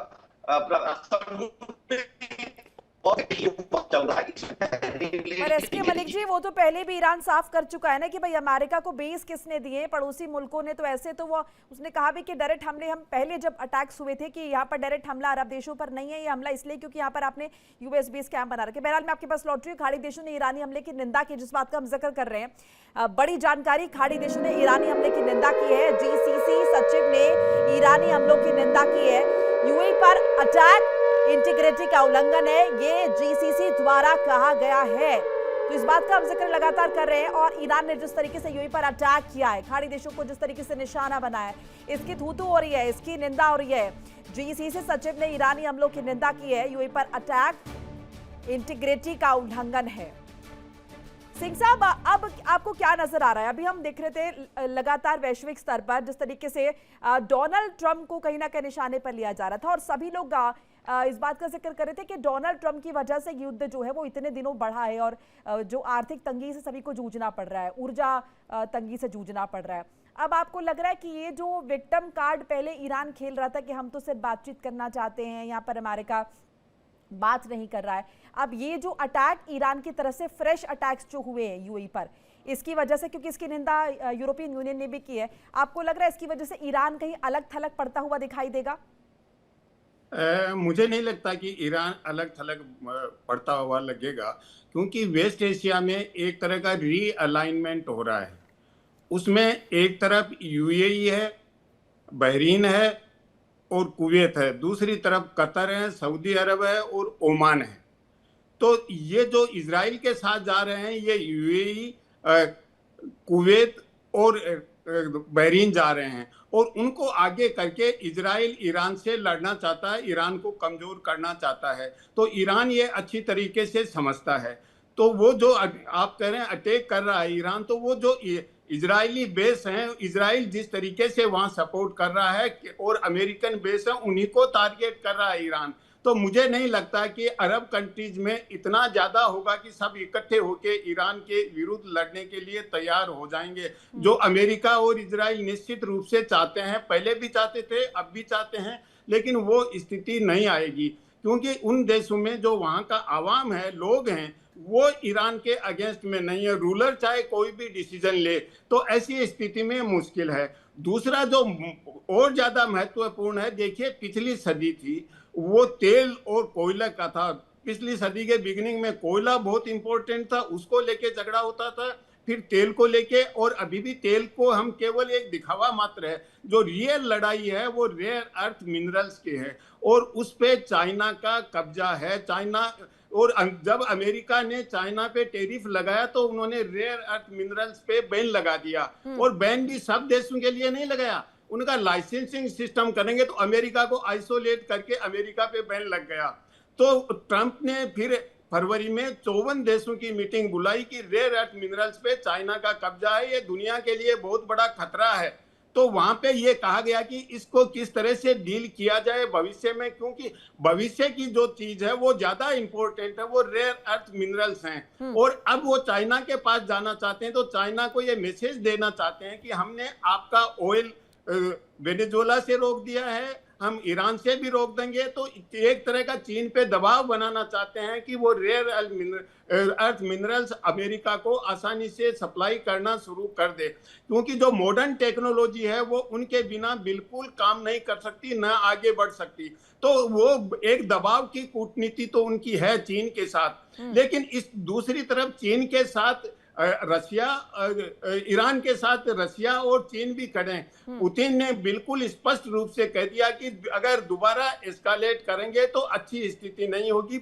A: पर एसके मलिक जी, वो तो पहले भी ईरान साफ कर चुका है ना कि भाई अमेरिका को बेस किसने दिए? पड़ोसी मुल्कों ने। तो ऐसे तो वो उसने कहा भी कि डायरेक्ट हमले, हम पहले जब अटैक्स हुए थे कि यहाँ पर डायरेक्ट हमला अरब देशों पर नहीं है, ये हमला इसलिए क्योंकि यहाँ पर आपने यूएस बेस कैंप बना रखे। बहरहाल मैं आपके पास लौट रही हूँ। खाड़ी देशों ने ईरानी हमले की निंदा की, जिस बात का हम जिक्र कर रहे हैं, बड़ी जानकारी। खाड़ी देशों ने ईरानी हमले की निंदा की है। GCC सचिव ने ईरानी हमलों की निंदा की है। यूएई पर अटैक इंटीग्रिटी का उल्लंघन है, ये GCC द्वारा कहा गया है। तो इस बात का हम जिक्र लगातार कर रहे हैं। और ईरान ने जिस तरीके से यूएई पर अटैक किया है, खाड़ी देशों को जिस तरीके से निशाना बनाया है, इसकी थू-थू हो रही है, इसकी निंदा हो रही है। जीसीसी सचिव ने ईरानी हमलों की निंदा की है। यूएई पर अटैक इंटीग्रिटी का उल्लंघन है। सिंह साहब, अब आपको क्या नजर आ रहा है? अभी हम देख रहे थे लगातार वैश्विक स्तर पर जिस तरीके से डोनाल्ड ट्रंप को कहीं ना कहीं निशाने पर लिया जा रहा था, और सभी लोग इस बात का जिक्र कर रहे थे कि डोनाल्ड ट्रंप की वजह से युद्ध जो है वो इतने दिनों बढ़ा है, और जो आर्थिक तंगी से सभी को जूझना पड़ रहा है, ऊर्जा तंगी से जूझना पड़ रहा है। अब आपको लग रहा है कि ये जो विक्टिम कार्ड पहले ईरान खेल रहा था कि हम तो सिर्फ बातचीत करना चाहते हैं, यहाँ पर अमेरिका बात नहीं कर रहा है, अब ये जो अटैक ईरान की तरफ से फ्रेश अटैक्स जो हुए हैं यूएई पर, इसकी वजह से, क्योंकि इसकी निंदा यूरोपियन यूनियन ने भी की है, आपको लग रहा है इसकी वजह से ईरान कहीं अलग थलग पड़ता हुआ दिखाई देगा?
E: मुझे नहीं लगता कि ईरान अलग थलग पड़ता हुआ लगेगा, क्योंकि वेस्ट एशिया में एक तरह का रीअलाइनमेंट हो रहा है। उसमें एक तरफ यूएई है, बहरीन है और कुवैत है, दूसरी तरफ कतर है, सऊदी अरब है और ओमान है। तो ये जो इजराइल के साथ जा रहे हैं, ये यूएई, कुवैत और बहरीन जा रहे हैं, और उनको आगे करके इजराइल ईरान से लड़ना चाहता है, ईरान को कमजोर करना चाहता है। तो ईरान ये अच्छी तरीके से समझता है। तो वो जो आप कह रहे हैं अटैक कर रहा है ईरान, तो वो जो इजरायली बेस हैं, इजराइल जिस तरीके से वहां सपोर्ट कर रहा है और अमेरिकन बेस है, उन्हीं को टारगेट कर रहा है ईरान। तो मुझे नहीं लगता कि अरब कंट्रीज में इतना ज्यादा होगा कि सब इकट्ठे होके ईरान के विरुद्ध लड़ने के लिए तैयार हो जाएंगे। जो अमेरिका और इजराइल निश्चित रूप से चाहते हैं, पहले भी चाहते थे, अब भी चाहते हैं, लेकिन वो स्थिति नहीं आएगी, क्योंकि उन देशों में जो वहां का आवाम है, लोग हैं, वो ईरान के अगेंस्ट में नहीं है। रूलर चाहे कोई भी डिसीजन ले, तो ऐसी स्थिति में मुश्किल है। दूसरा जो और ज्यादा महत्वपूर्ण है, देखिए पिछली सदी थी, वो तेल और कोयला का था। पिछली सदी के बिगिनिंग में कोयला बहुत इंपॉर्टेंट था, उसको लेके झगड़ा होता था, फिर तेल को लेके, और अभी भी तेल को हम केवल एक दिखावा मात्र है। जो रियल लड़ाई है वो रेयर अर्थ मिनरल्स की है, और उस पे चाइना का कब्जा है। चाइना, और जब अमेरिका ने चाइना पे टैरिफ लगाया तो उन्होंने रेयर अर्थ मिनरल्स पे बैन लगा दिया, और बैन भी सब देशों के लिए नहीं लगाया, उनका लाइसेंसिंग सिस्टम करेंगे, तो अमेरिका को आइसोलेट करके अमेरिका पे बैन लग गया। तो ट्रंप ने फिर फरवरी में 54 देशों की मीटिंग बुलाई कि रेयर अर्थ मिनरल्स पे चाइना का कब्जा है, ये दुनिया के लिए बहुत बड़ा खतरा है। तो वहां पे ये कहा गया कि इसको किस तरह से डील किया जाए भविष्य में, क्योंकि भविष्य की जो चीज है वो ज्यादा इंपॉर्टेंट है, वो रेयर अर्थ मिनरल्स हैं। और अब वो चाइना के पास जाना चाहते हैं, तो चाइना को ये मैसेज देना चाहते हैं कि हमने आपका ऑयल वेनेजुएला से रोक दिया है, हम ईरान से भी रोक देंगे। तो एक तरह का चीन पे दबाव बनाना चाहते हैं कि वो रेयर अर्थ मिनरल्स अमेरिका को आसानी से सप्लाई करना शुरू कर दे, क्योंकि जो मॉडर्न टेक्नोलॉजी है वो उनके बिना बिल्कुल काम नहीं कर सकती, न आगे बढ़ सकती। तो वो एक दबाव की कूटनीति तो उनकी है चीन के साथ, लेकिन इस दूसरी तरफ चीन के साथ रशिया, ईरान के साथ रशिया और चीन भी खड़े हैं। पुतिन ने बिल्कुल स्पष्ट रूप से कह दिया कि अगर दोबारा एस्कालेट करेंगे तो अच्छी स्थिति नहीं होगी,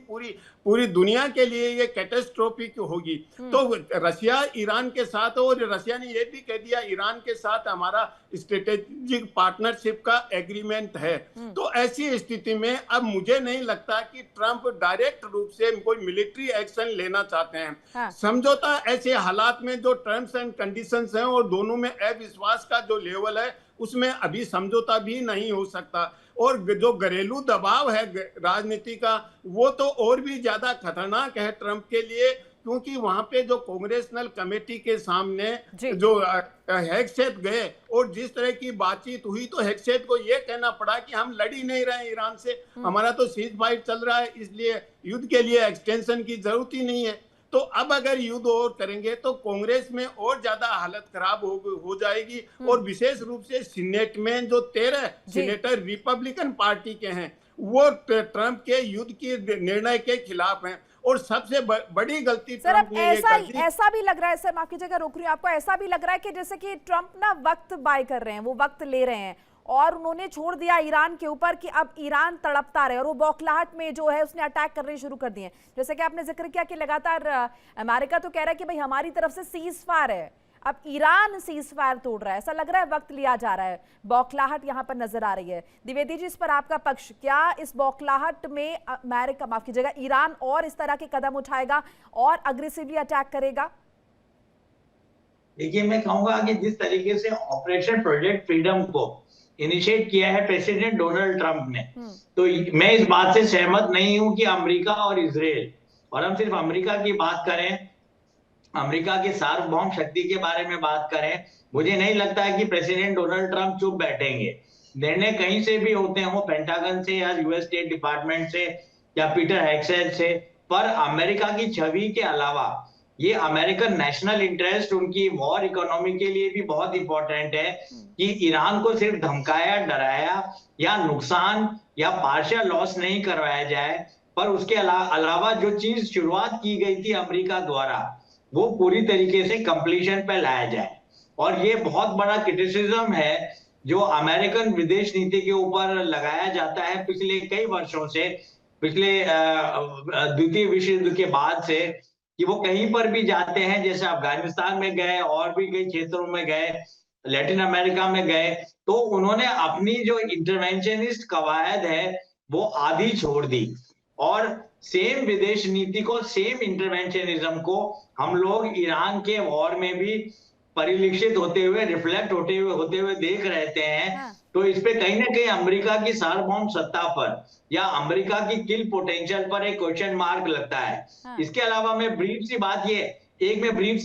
E: पूरी दुनिया के लिए ये कैटास्ट्रोफिक होगी। तो रशिया ईरान के साथ, और रशिया ने ये भी कह दिया ईरान के साथ हमारा स्ट्रेटेजिक पार्टनरशिप का एग्रीमेंट है। तो ऐसी स्थिति में अब मुझे नहीं लगता कि ट्रंप डायरेक्ट रूप से कोई मिलिट्री एक्शन लेना चाहते हैं। समझौता ऐसे हालात में जो टर्म्स एंड कंडीशंस हैं और दोनों में अविश्वास का जो लेवल है, उसमें अभी समझौता भी नहीं हो सकता। और जो घरेलू दबाव है राजनीति का, वो तो और भी ज्यादा खतरनाक है ट्रंप के लिए, क्योंकि वहां पे जो कांग्रेसनल कमेटी के सामने जो हेगसेथ गए और जिस तरह की बातचीत हुई, तो हेगसेथ को ये कहना पड़ा कि हम लड़ ही नहीं रहे ईरान से, हमारा तो सीज फायर चल रहा है, इसलिए युद्ध के लिए एक्सटेंशन की जरूरत ही नहीं है। तो अब अगर युद्ध और करेंगे तो कांग्रेस में और ज्यादा हालत खराब हो जाएगी, और विशेष रूप से सीनेट में जो 13 सीनेटर रिपब्लिकन पार्टी के हैं, वो ट्रंप के युद्ध के निर्णय के खिलाफ हैं। और सबसे बड़ी गलती
A: सर, अब ऐसा भी लग रहा है, सर माफ कीजिएगा रोक रही हूँ आपको, ऐसा भी लग रहा है कि जैसे कि ट्रंप ना वक्त बाय कर रहे हैं, वो वक्त ले रहे हैं, और उन्होंने छोड़ दिया ईरान के ऊपर कि अब ईरान तड़पता रहे और वो बौखलाहट में जो है उसने अटैक करने शुरू कर दिए। जैसे कि आपने जिक्र किया कि लगातार अमेरिका तो कह रहा है कि भाई हमारी तरफ से सीज फायर है, अब ईरान सीज फायर तोड़ रहा है। ऐसा लग रहा है वक्त लिया जा रहा है, बौखलाहट यहाँ पर नजर आ रही है। द्विवेदी जी, इस पर आपका पक्ष, क्या इस बौखलाहट में अमेरिका, माफ कीजिएगा, ईरान और इस तरह के कदम उठाएगा और अग्रेसिवली अटैक करेगा?
D: देखिए, मैं कहूंगा कि जिस तरीके से ऑपरेशन प्रोजेक्ट फ्रीडम को इनिशिएट किया है प्रेसिडेंट डोनाल्ड ट्रंप ने, तो मैं इस बात से सहमत नहीं हूं कि अमेरिका और इजराइल, और हम सिर्फ अमेरिका की बात करें, अमेरिका की सार्वभौम शक्ति के बारे में बात करें, मुझे नहीं लगता है कि प्रेसिडेंट डोनाल्ड ट्रंप चुप बैठेंगे। निर्णय कहीं से भी होते हो, पेंटागन से या यूएस स्टेट डिपार्टमेंट से या पीटर हेगसेट से, पर अमेरिका की छवि के अलावा ये अमेरिकन नेशनल इंटरेस्ट, उनकी वॉर इकोनॉमी के लिए भी बहुत इंपॉर्टेंट है कि ईरान को सिर्फ धमकाया, डराया या नुकसान या पार्शियल लॉस नहीं करवाया जाए, पर उसके अलावा जो चीज शुरुआत की गई थी अमेरिका द्वारा, वो पूरी तरीके से कंप्लीशन पे लाया जाए। और ये बहुत बड़ा क्रिटिसिज्म है जो अमेरिकन विदेश नीति के ऊपर लगाया जाता है पिछले कई वर्षों से, पिछले द्वितीय विश्व युद्ध के बाद से, कि वो कहीं पर भी जाते हैं, जैसे अफगानिस्तान में गए और भी कई क्षेत्रों में गए, लैटिन अमेरिका में गए, तो उन्होंने अपनी जो इंटरवेंशनिस्ट कवायद है वो आधी छोड़ दी, और सेम विदेश नीति को, सेम इंटरवेंशनिज्म को हम लोग ईरान के वॉर में भी परिलक्षित होते हुए, रिफ्लेक्ट होते हुए देख रहते हैं।
A: हाँ।
D: तो इस पे कहीं ना कहीं अमेरिका की सार्वभौम सत्ता पर या अमेरिका की किल पोटेंशियल पर एक क्वेश्चन मार्क लगता है।
A: हाँ।
D: इसके अलावा मैं ब्रीफ सी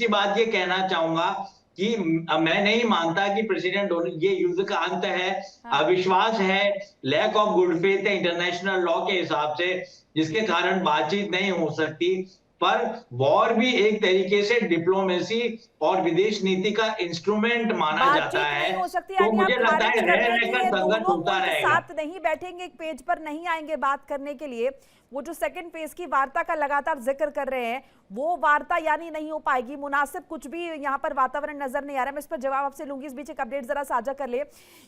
D: बात ये कहना चाहूंगा कि मैं नहीं मानता कि प्रेसिडेंट डोनाल्ड, ये युद्ध का अंत है,
A: हाँ।
D: अविश्वास है, लैक ऑफ गुड फेथ है इंटरनेशनल लॉ के हिसाब से, जिसके कारण बातचीत नहीं हो सकती। पर वॉर भी एक तरीके से डिप्लोमेसी और विदेश नीति का इंस्ट्रूमेंट माना जाता है।
A: नहीं हो सकती,
D: तो मुझे लगता है रह रहकर संघर्ष होता रहेगा।
A: साथ नहीं बैठेंगे, एक पेज पर नहीं आएंगे बात करने के लिए। वो जो सेकंड फेज की वार्ता का लगातार जिक्र कर रहे हैं, वो वार्ता यानी नहीं हो पाएगी, मुनासिब कुछ भी यहाँ पर वातावरण नजर नहीं आ रहा है। मैं इस पर जवाब आपसे लूंगी, इस बीच एक अपडेट जरा साझा कर ले।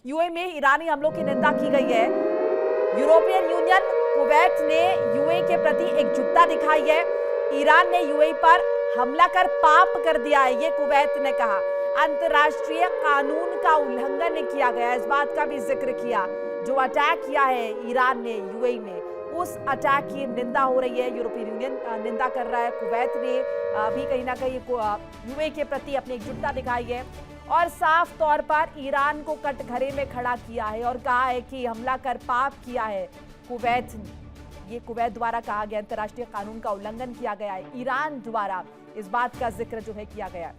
A: यूएई में ईरानी हमलों की निंदा की गई है। यूरोपियन यूनियन, कुवैत ने यूएई के प्रति एकजुटता दिखाई है। ईरान ने यूएई पर हमला कर पाप कर दिया है, ये कुवैत ने कहा। अंतर्राष्ट्रीय कानून का उल्लंघन किया गया, इस बात का भी जिक्र किया। जो अटैक किया है ईरान ने यूएई में, उस अटैक की निंदा हो रही है। यूरोपीय यूनियन निंदा कर रहा है। कुवैत ने भी कहीं ना कहीं यूएई के प्रति अपनी एकजुटता दिखाई है और साफ तौर पर ईरान को कटघरे में खड़ा किया है और कहा है कि हमला कर पाप किया है कुवैत ने। ये कुवैत द्वारा कहा गया, अंतर्राष्ट्रीय कानून का उल्लंघन किया गया है ईरान द्वारा, इस बात का जिक्र जो है किया गया।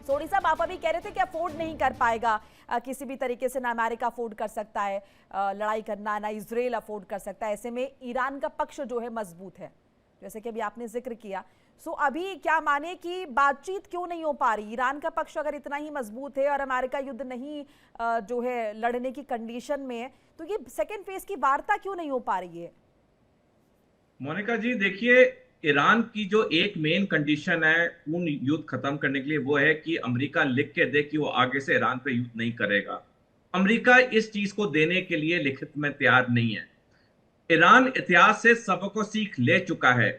A: सोनी साहब, आप अभी कह रहे थे कि अफोर्ड नहीं कर पाएगा किसी भी तरीके से, ना अमेरिका अफोर्ड कर सकता है लड़ाई करना, ना इजराइल अफोर्ड कर सकता है। ऐसे में ईरान का पक्ष जो है मजबूत है, जैसे कि अभी आपने जिक्र किया। सो अभी क्या माने कि बातचीत क्यों नहीं हो पा रही? ईरान का पक्ष अगर इतना ही मजबूत है और अमेरिका युद्ध नहीं जो है लड़ने की कंडीशन में है, तो ये सेकेंड फेज की वार्ता क्यों नहीं हो पा रही है?
B: मोनिका जी, देखिए, ईरान की जो एक मेन कंडीशन है पूर्ण युद्ध खत्म करने के लिए, वो है कि अमेरिका लिख के दे कि वो आगे से ईरान पे युद्ध नहीं करेगा। अमेरिका इस चीज को देने के लिए लिखित में तैयार नहीं है। ईरान इतिहास से सबको सीख ले चुका है।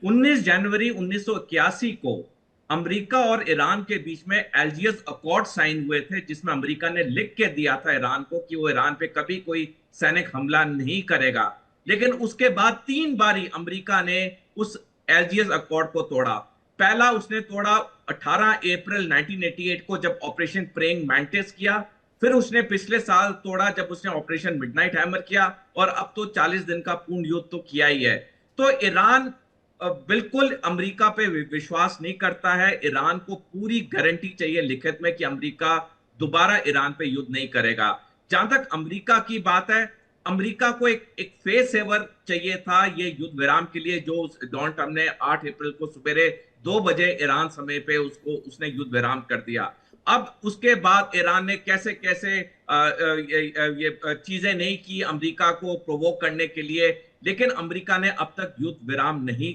B: 19 जनवरी 1981 को अमेरिका और ईरान के बीच में एल्जियर्स अकॉर्ड साइन हुए थे, जिसमें अमेरिका ने लिख के दिया था ईरान को कि वो ईरान पे कभी कोई सैनिक हमला नहीं करेगा। लेकिन उसके बाद 3 बारी अमेरिका ने उस एल्जियर्स अकॉर्ड को तोड़ा। पहला उसने तोड़ा 18 अप्रैल 1988 को जब ऑपरेशन प्रेइंग मैंटिस किया, फिर उसने पिछले साल तोड़ा जब उसने ऑपरेशन मिडनाइट हैमर किया, और अब तो 40 दिन का पूर्ण युद्ध तो किया ही है। तो ईरान बिल्कुल अमेरिका पे विश्वास नहीं करता है। ईरान को पूरी गारंटी चाहिए लिखित में कि अमेरिका दोबारा ईरान पे युद्ध नहीं करेगा। जहां तक अमेरिका की बात है, अमेरिका को एक फेस सेवर चाहिए था ये युद्ध विराम के लिए, जो डोनाल्ड ट्रंप ने 8 अप्रैल को सुबह 2 बजे ईरान समय पे उसने युद्ध विराम कर दिया। अब उसके बाद ईरान ने कैसे कैसे ये चीजें नहीं की अमेरिका को प्रोवोक करने के लिए, लेकिन अमेरिका ने अब तक युद्ध विराम नहीं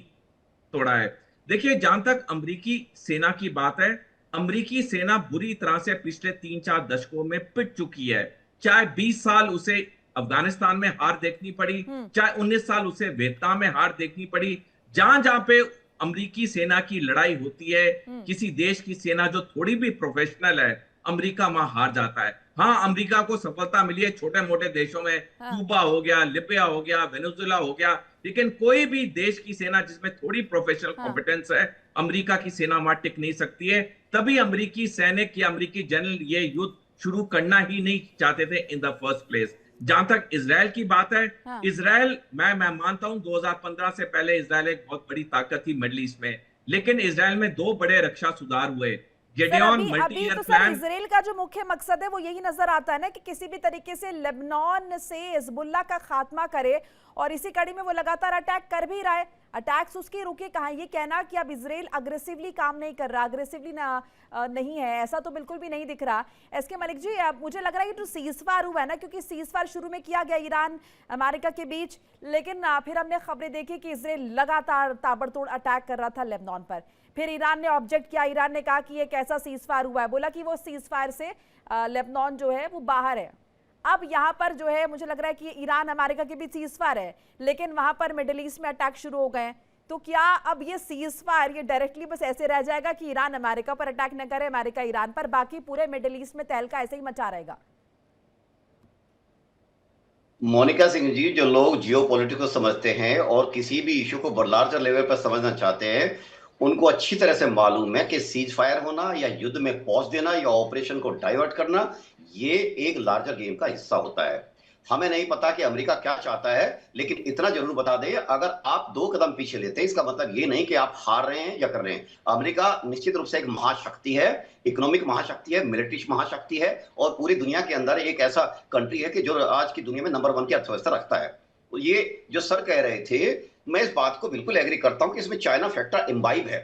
B: तोड़ा है। देखिए, जहां तक अमेरिकी सेना की बात है, अमेरिकी सेना बुरी तरह से पिछले 3-4 दशकों में पिट चुकी है। चाहे 20 साल उसे अफगानिस्तान में हार देखनी पड़ी, चाहे 19 साल उसे वियतनाम में हार देखनी पड़ी, जहां जहां पे अमेरिकी सेना की लड़ाई होती है, किसी देश की सेना जो थोड़ी भी प्रोफेशनल है, अमेरिका वहां हार जाता है। हाँ, अमेरिका को सफलता मिली है छोटे मोटे देशों में, क्यूबा हो गया, लिबिया हो गया, वेनेजुएला हो गया, लेकिन कोई भी देश की सेना जिसमें थोड़ी प्रोफेशनल कॉम्पिटेंस है, अमेरिका की सेना वहां टिक नहीं सकती है। तभी अमेरिकी सैनिक या अमेरिकी जनरल ये युद्ध शुरू करना ही नहीं चाहते थे इन द फर्स्ट प्लेस। जहां तक इजराइल की बात है, इजराइल मैं मानता हूं 2015 से पहले इजराइल एक बहुत बड़ी ताकत थी मिडिल ईस्ट में, लेकिन इजराइल में 2 बड़े रक्षा सुधार हुए।
A: अभी तो सर इजराइल का जो मुख्य मकसद है वो यही नजर आता है ना कि किसी भी तरीके से लेबनान से हिजबुल्लाह का खात्मा करे, और इसी कड़ी में वो लगातार अटैक कर भी रहा है। अटैक्स उसके रुके कहाँ? ये कहना कि अब इजराइल अग्रेसिवली काम नहीं कर रहा, अग्रेसिवली नहीं है, ऐसा तो बिल्कुल भी नहीं दिख रहा। एसके मलिक जी, मुझे लग रहा है कि जो सीजफायर हुआ है ना, क्योंकि सीजफायर शुरू में किया गया ईरान अमेरिका के बीच, लेकिन फिर हमने खबरें देखी कि इजराइल लगातार ताबड़तोड़ अटैक कर रहा था लेबनान पर। फिर ईरान ने ऑब्जेक्ट किया, ईरान ने कहा कि ये कैसा सीजफायर हुआ है, बोला कि वो सीजफायर से लेबनान जो है वो बाहर है। अब यहाँ पर जो है मुझे लग रहा है कि ईरान अमेरिका के बीच सीजफायर है, लेकिन वहां पर मिडिल ईस्ट में अटैक शुरू हो गए। तो क्या अब ये सीजफायर ये डायरेक्टली बस ऐसे रह जाएगा कि ईरान अमेरिका पर अटैक न करे, अमेरिका ईरान पर, बाकी पूरे मिडिल ईस्ट में तहलका ऐसे ही मचा रहेगा?
C: मोनिका सिंह जी, जो लोग जियोपॉलिटिक्स को समझते हैं और किसी भी इशू को लार्जर लेवल पर समझना चाहते हैं, उनको अच्छी तरह से मालूम है कि सीज फायर होना या युद्ध में पॉज देना या ऑपरेशन को डाइवर्ट करना, ये एक लार्जर गेम का हिस्सा होता है। हमें नहीं पता कि अमेरिका क्या चाहता है, लेकिन इतना जरूर बता दें, अगर आप 2 कदम पीछे लेते हैं, इसका मतलब ये नहीं कि आप हार रहे हैं या कर रहे हैं। अमेरिका निश्चित रूप से एक महाशक्ति है, इकोनॉमिक महाशक्ति है, मिलिट्री महाशक्ति है, और पूरी दुनिया के अंदर एक ऐसा कंट्री है कि जो आज की दुनिया में नंबर 1 की अर्थव्यवस्था रखता है। ये जो सर कह रहे थे, मैं इस बात को बिल्कुल एग्री करता हूं कि इसमें चाइना फैक्टर इम्बाइब है,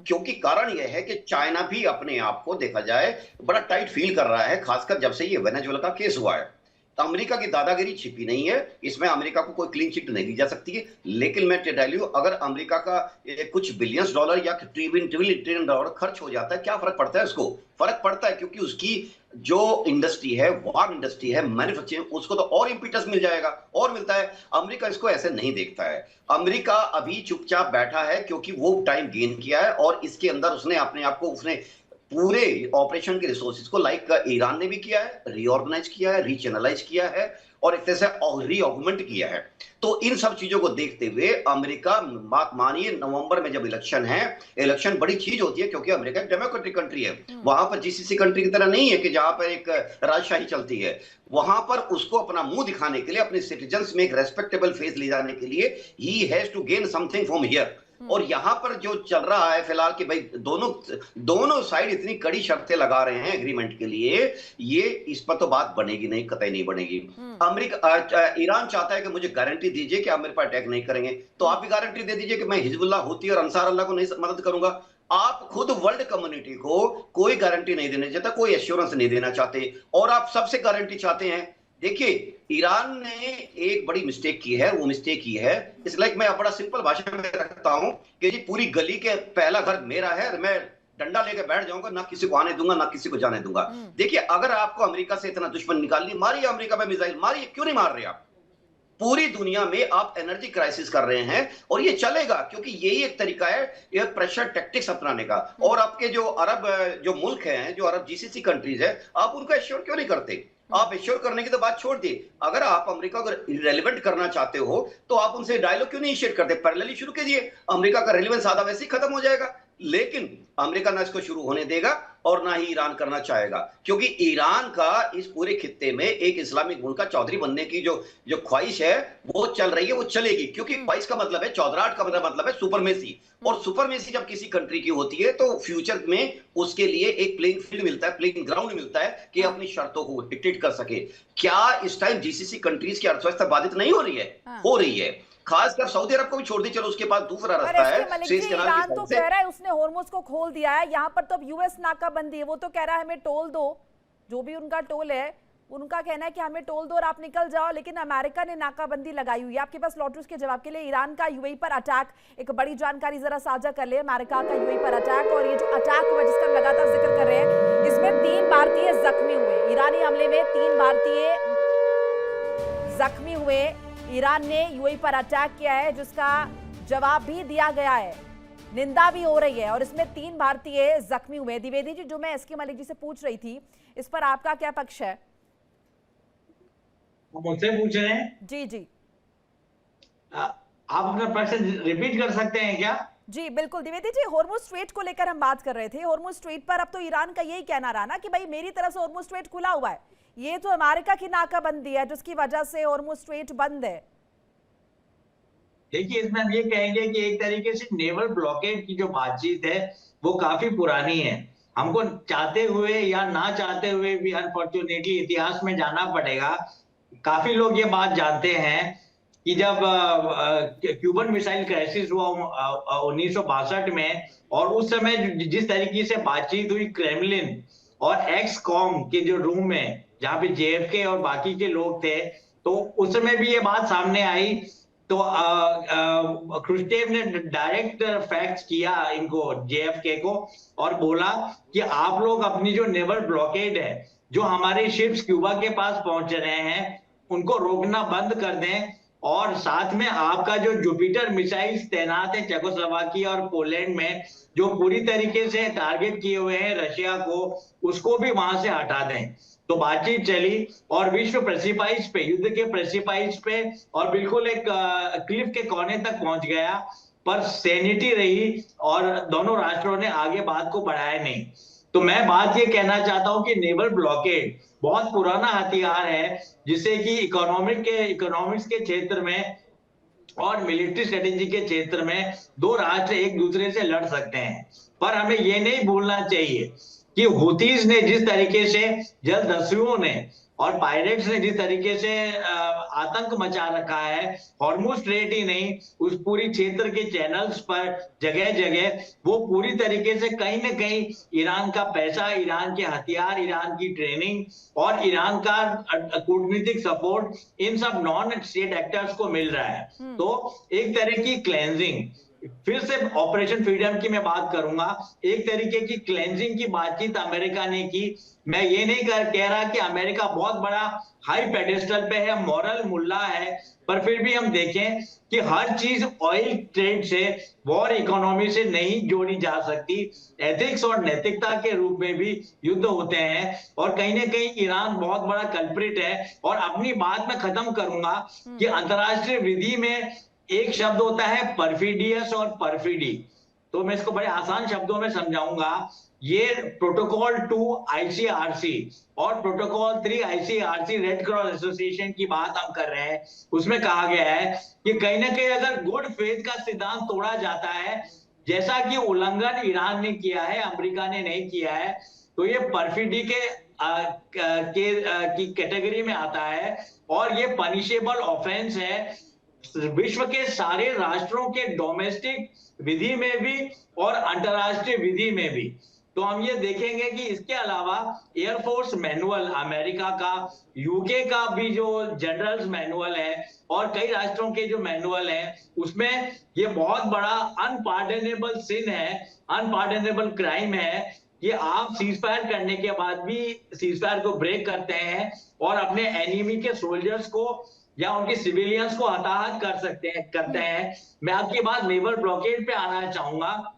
C: क्योंकि कारण यह है कि चाइना भी अपने आप को देखा जाए बड़ा टाइट फील कर रहा है, खासकर जब से ये वेनेजुएला का केस हुआ है। अमेरिका की दादागिरी छिपी नहीं है, इसमें अमेरिका को कोई क्लीन चिट नहीं दी जा सकती है। लेकिन मैं टेल यू, अगर अमेरिका का कुछ बिलियंस डॉलर या ट्रिलियन डॉलर खर्च हो जाता है, क्या फर्क पड़ता है? उसको फर्क पड़ता है, क्योंकि उसकी जो इंडस्ट्री है, वार इंडस्ट्री है, मैन्युफैक्चरिंग, उसको तो और इंपीटस मिल जाएगा, और मिलता है। अमेरिका इसको ऐसे नहीं देखता है। अमेरिका अभी चुपचाप बैठा है क्योंकि वो टाइम गेन किया है, और इसके अंदर उसने अपने आप को, उसने पूरे ऑपरेशन के रिसोर्सेज को, लाइक ईरान ने भी किया है, रीऑर्गेनाइज किया है, रीचैनलाइज किया है, और एक तरह से रीऑगमेंट किया है। तो इन सब चीजों को देखते हुए अमेरिका, बात मानिए, नवंबर में जब इलेक्शन है, इलेक्शन बड़ी चीज होती है, क्योंकि अमेरिका एक डेमोक्रेटिक कंट्री है। वहां पर जीसीसी कंट्री की तरह नहीं है कि जहां पर एक राजशाही चलती है। वहां पर उसको अपना मुंह दिखाने के लिए, अपने सिटीजन्स में एक रेस्पेक्टेबल फेस ले जाने के लिए, he has to gain something from here. और यहां पर जो चल रहा है फिलहाल कि भाई दोनों साइड इतनी कड़ी शर्तें लगा रहे हैं एग्रीमेंट के लिए, ये इस पर तो बात बनेगी नहीं, कतई नहीं बनेगी। ईरान चाहता है कि मुझे गारंटी दीजिए कि आप मेरे पर अटैक नहीं करेंगे, तो आप भी गारंटी दे दीजिए कि मैं हिजबुल्लाह, हुती और अंसार अल्लाह को नहीं मदद करूंगा। आप खुद वर्ल्ड कम्युनिटी को कोई गारंटी नहीं देना चाहते, कोई एश्योरेंस नहीं देना चाहते, और आप सबसे गारंटी चाहते हैं। देखिए, ईरान ने एक बड़ी मिस्टेक की है, वो मिस्टेक की है, इसलिए मैं बड़ा सिंपल भाषा में रखता हूं कि जी पूरी गली के पहला घर मेरा है, मैं डंडा लेकर बैठ जाऊंगा, ना किसी को आने दूंगा, ना किसी को जाने दूंगा। देखिए, अगर आपको अमेरिका से इतना दुश्मन निकालनी, मारिए अमेरिका पे मिसाइल मारिए, क्यों नहीं मार रहे आप? पूरी दुनिया में आप एनर्जी क्राइसिस कर रहे हैं, और ये चलेगा, क्योंकि यही एक तरीका है ये प्रेशर टैक्टिक्स अपनाने का। और आपके जो अरब जो मुल्क हैं, जो अरब जीसीसी कंट्रीज है, आप उनको एश्योर क्यों नहीं करते? आप एश्योर करने की तो बात छोड़ दी, अगर आप अमेरिका को रिलेवेंट करना चाहते हो तो आप उनसे डायलॉग क्यों नहीं इनिशिएट करते? पैरेलली शुरू कीजिए, अमेरिका का रिलेवेंस आधा वैसे ही खत्म हो जाएगा। लेकिन अमेरिका ना इसको शुरू होने देगा और ना ही ईरान करना चाहेगा, क्योंकि ईरान का इस पूरे खित्ते में एक इस्लामिक मुल्क का चौधरी बनने की जो ख्वाहिश है वो चल रही है, वो चलेगी। क्योंकि ख्वाहिश का मतलब है, चौधराहट का मतलब है सुपरमेसी, और सुपरमेसी जब किसी कंट्री की होती है तो फ्यूचर में उसके लिए एक प्लेइंग फील्ड मिलता है, प्लेइंग ग्राउंड मिलता है कि अपनी शर्तों को डिक्टेट कर सके। क्या इस टाइम जीसीसी कंट्रीज की अर्थव्यवस्था बाधित नहीं हो रही है? हो रही है, खासकर सऊदी अरब को भी छोड़ दी, चलो उसके पास दूसरा रास्ता है।
A: ईरान तो कह रहा है उसने होर्मुज को खोल दिया है, यहाँ पर तो अब यूएस नाकाबंदी है, वो तो कह रहा है हमें टोल दो, जो भी उनका टोल है, उनका कहना है कि हमें टोल दो और आप निकल जाओ, लेकिन अमेरिका ने नाकाबंदी लगाई हुई है। आपके पास लौटू उसके जवाब के लिए। ईरान का यूएई पर अटैक, एक बड़ी जानकारी जरा साझा कर ले, अमेरिका का यूएई पर अटैक, और ये जो अटैक हुआ जिसका लगातार जिक्र कर रहे हैं, इसमें 3 भारतीय जख्मी हुए। ईरानी हमले में 3 भारतीय जख्मी हुए। ईरान ने यूएई पर अटैक किया है, जिसका जवाब भी दिया गया है, निंदा भी हो रही है, और इसमें 3 भारतीय जख्मी हुए। द्विवेदी जी, जो मैं एसके मलिक जी से पूछ रही थी, इस पर आपका क्या पक्ष है?
D: मुझसे पूछ रहे हैं?
A: जी जी,
D: आप अपना प्रश्न रिपीट कर सकते हैं क्या?
A: जी बिल्कुल द्विवेदी जी, होर्मुज स्ट्रेट को लेकर हम बात कर रहे थे। होर्मुज स्ट्रेट पर अब तो ईरान का यही कहना रहा ना कि भाई मेरी तरफ से होर्मुज स्ट्रेट खुला हुआ है, ये तो अमेरिका की नाकाबंदी है जिसकी वजह से होर्मुज स्ट्रेट बंद है।
D: देखिए, इसमें हम ये कहेंगे कि एक तरीके से नेवल ब्लॉकेड की जो बातचीत है वो काफी पुरानी है। हमको चाहते हुए या ना चाहते हुए भी अनफॉर्चुनेटली इतिहास में जाना पड़ेगा। काफी लोग ये बात जानते हैं कि जब क्यूबन मिसाइल क्राइसिस हुआ 1962 में, और उस समय जिस तरीके से बातचीत हुई क्रेमलिन और एक्स कॉम के जो रूम में, जहां पे जेएफके और बाकी के लोग थे, तो उस समय भी ये बात सामने आई। तो क्रुश्चेव ने डायरेक्ट फैक्ट्स किया इनको, जेएफके को, और बोला कि आप लोग अपनी जो नेवल ब्लॉकेड है, जो हमारे शिप्स क्यूबा के पास पहुंच रहे हैं, उनको रोकना बंद कर दें, और साथ में आपका जो जुपिटर मिसाइल्स तैनात है चेकोस्लोवाकिया और पोलैंड में, जो पूरी तरीके से टारगेट किए हुए हैं रशिया को, उसको भी वहां से हटा दें। तो बातचीत चली और विश्व प्रेसिपाइस पे, युद्ध के प्रेसिपाइस पे, और बिल्कुल एक क्लिफ के कोने तक पहुंच गया, पर सैनिटी रही और दोनों राष्ट्रों ने आगे बात को बढ़ाया नहीं। तो मैं बात ये कहना चाहता हूं कि नेवल ब्लॉकेड बहुत पुराना हथियार है, जिससे कि इकोनॉमिक्स के क्षेत्र में और मिलिट्री स्ट्रेटेजी के क्षेत्र में दो राष्ट्र एक दूसरे से लड़ सकते हैं। पर हमें ये नहीं भूलना चाहिए कि हुतीज ने जिस तरीके से, जलदस्युओं ने और पायरेट्स ने जिस तरीके से आतंक मचा रखा है, हॉर्मुज स्ट्रेट ही नहीं, उस पूरी क्षेत्र के चैनल्स पर जगह जगह वो पूरी तरीके से कहीं न कहीं ईरान का पैसा, ईरान के हथियार, ईरान की ट्रेनिंग और ईरान का कूटनीतिक सपोर्ट, इन सब नॉन स्टेट एक्टर्स को मिल रहा है। तो एक तरह की क्लेंजिंग, फिर से ऑपरेशन फ्रीडम की मैं बात करूंगा, एक तरीके की क्लेंजिंग की बातचीत अमेरिका ने की। मैं ये नहीं कह रहा कि अमेरिका बहुत बड़ा हाई पेडेस्टल पे है, मॉरल मुल्ला है, पर फिर भी हम देखें कि हर चीज ऑयल ट्रेड से, वॉर इकोनॉमी से नहीं जोड़ी जा सकती। एथिक्स और नैतिकता के रूप में भी युद्ध होते हैं, और कहीं ना कहीं ईरान बहुत बड़ा कल्प्रिट है। और अपनी बात में खत्म करूंगा कि अंतरराष्ट्रीय विधि में एक शब्द होता है परफिडियस और परफिडी, तो मैं इसको बड़े आसान शब्दों में समझाऊंगा। ये प्रोटोकॉल 2 आईसीआरसी और protocol 3 ICRC red cross association की बात हम कर रहे हैं, उसमें कहा गया है कि कहीं ना कहीं अगर गुड फेथ का सिद्धांत तोड़ा जाता है, जैसा कि उल्लंघन ईरान ने किया है, अमेरिका ने नहीं किया है, तो ये परफिडी की कैटेगरी में आता है, और ये पनिशेबल ऑफेंस है विश्व के सारे राष्ट्रों के डोमेस्टिक विधि में भी और अंतरराष्ट्रीय विधि में भी। तो हम ये देखेंगे कि इसके अलावा एयरफोर्स मैनुअल अमेरिका का, यूके का भी जो जनरल्स मैनुअल है, और कई राष्ट्रों के जो मैनुअल है, उसमें ये बहुत बड़ा अनपार्डनेबल सिन है, अनपार्डनेबल क्राइम है कि आप सीज फायर करने के बाद भी सीज फायर को ब्रेक करते हैं और अपने एनिमी के सोल्जर्स को या उनके सिविलियंस को हताहत करते हैं। मैं आपकी बात नेवल ब्लॉकेड पे आना चाहूंगा।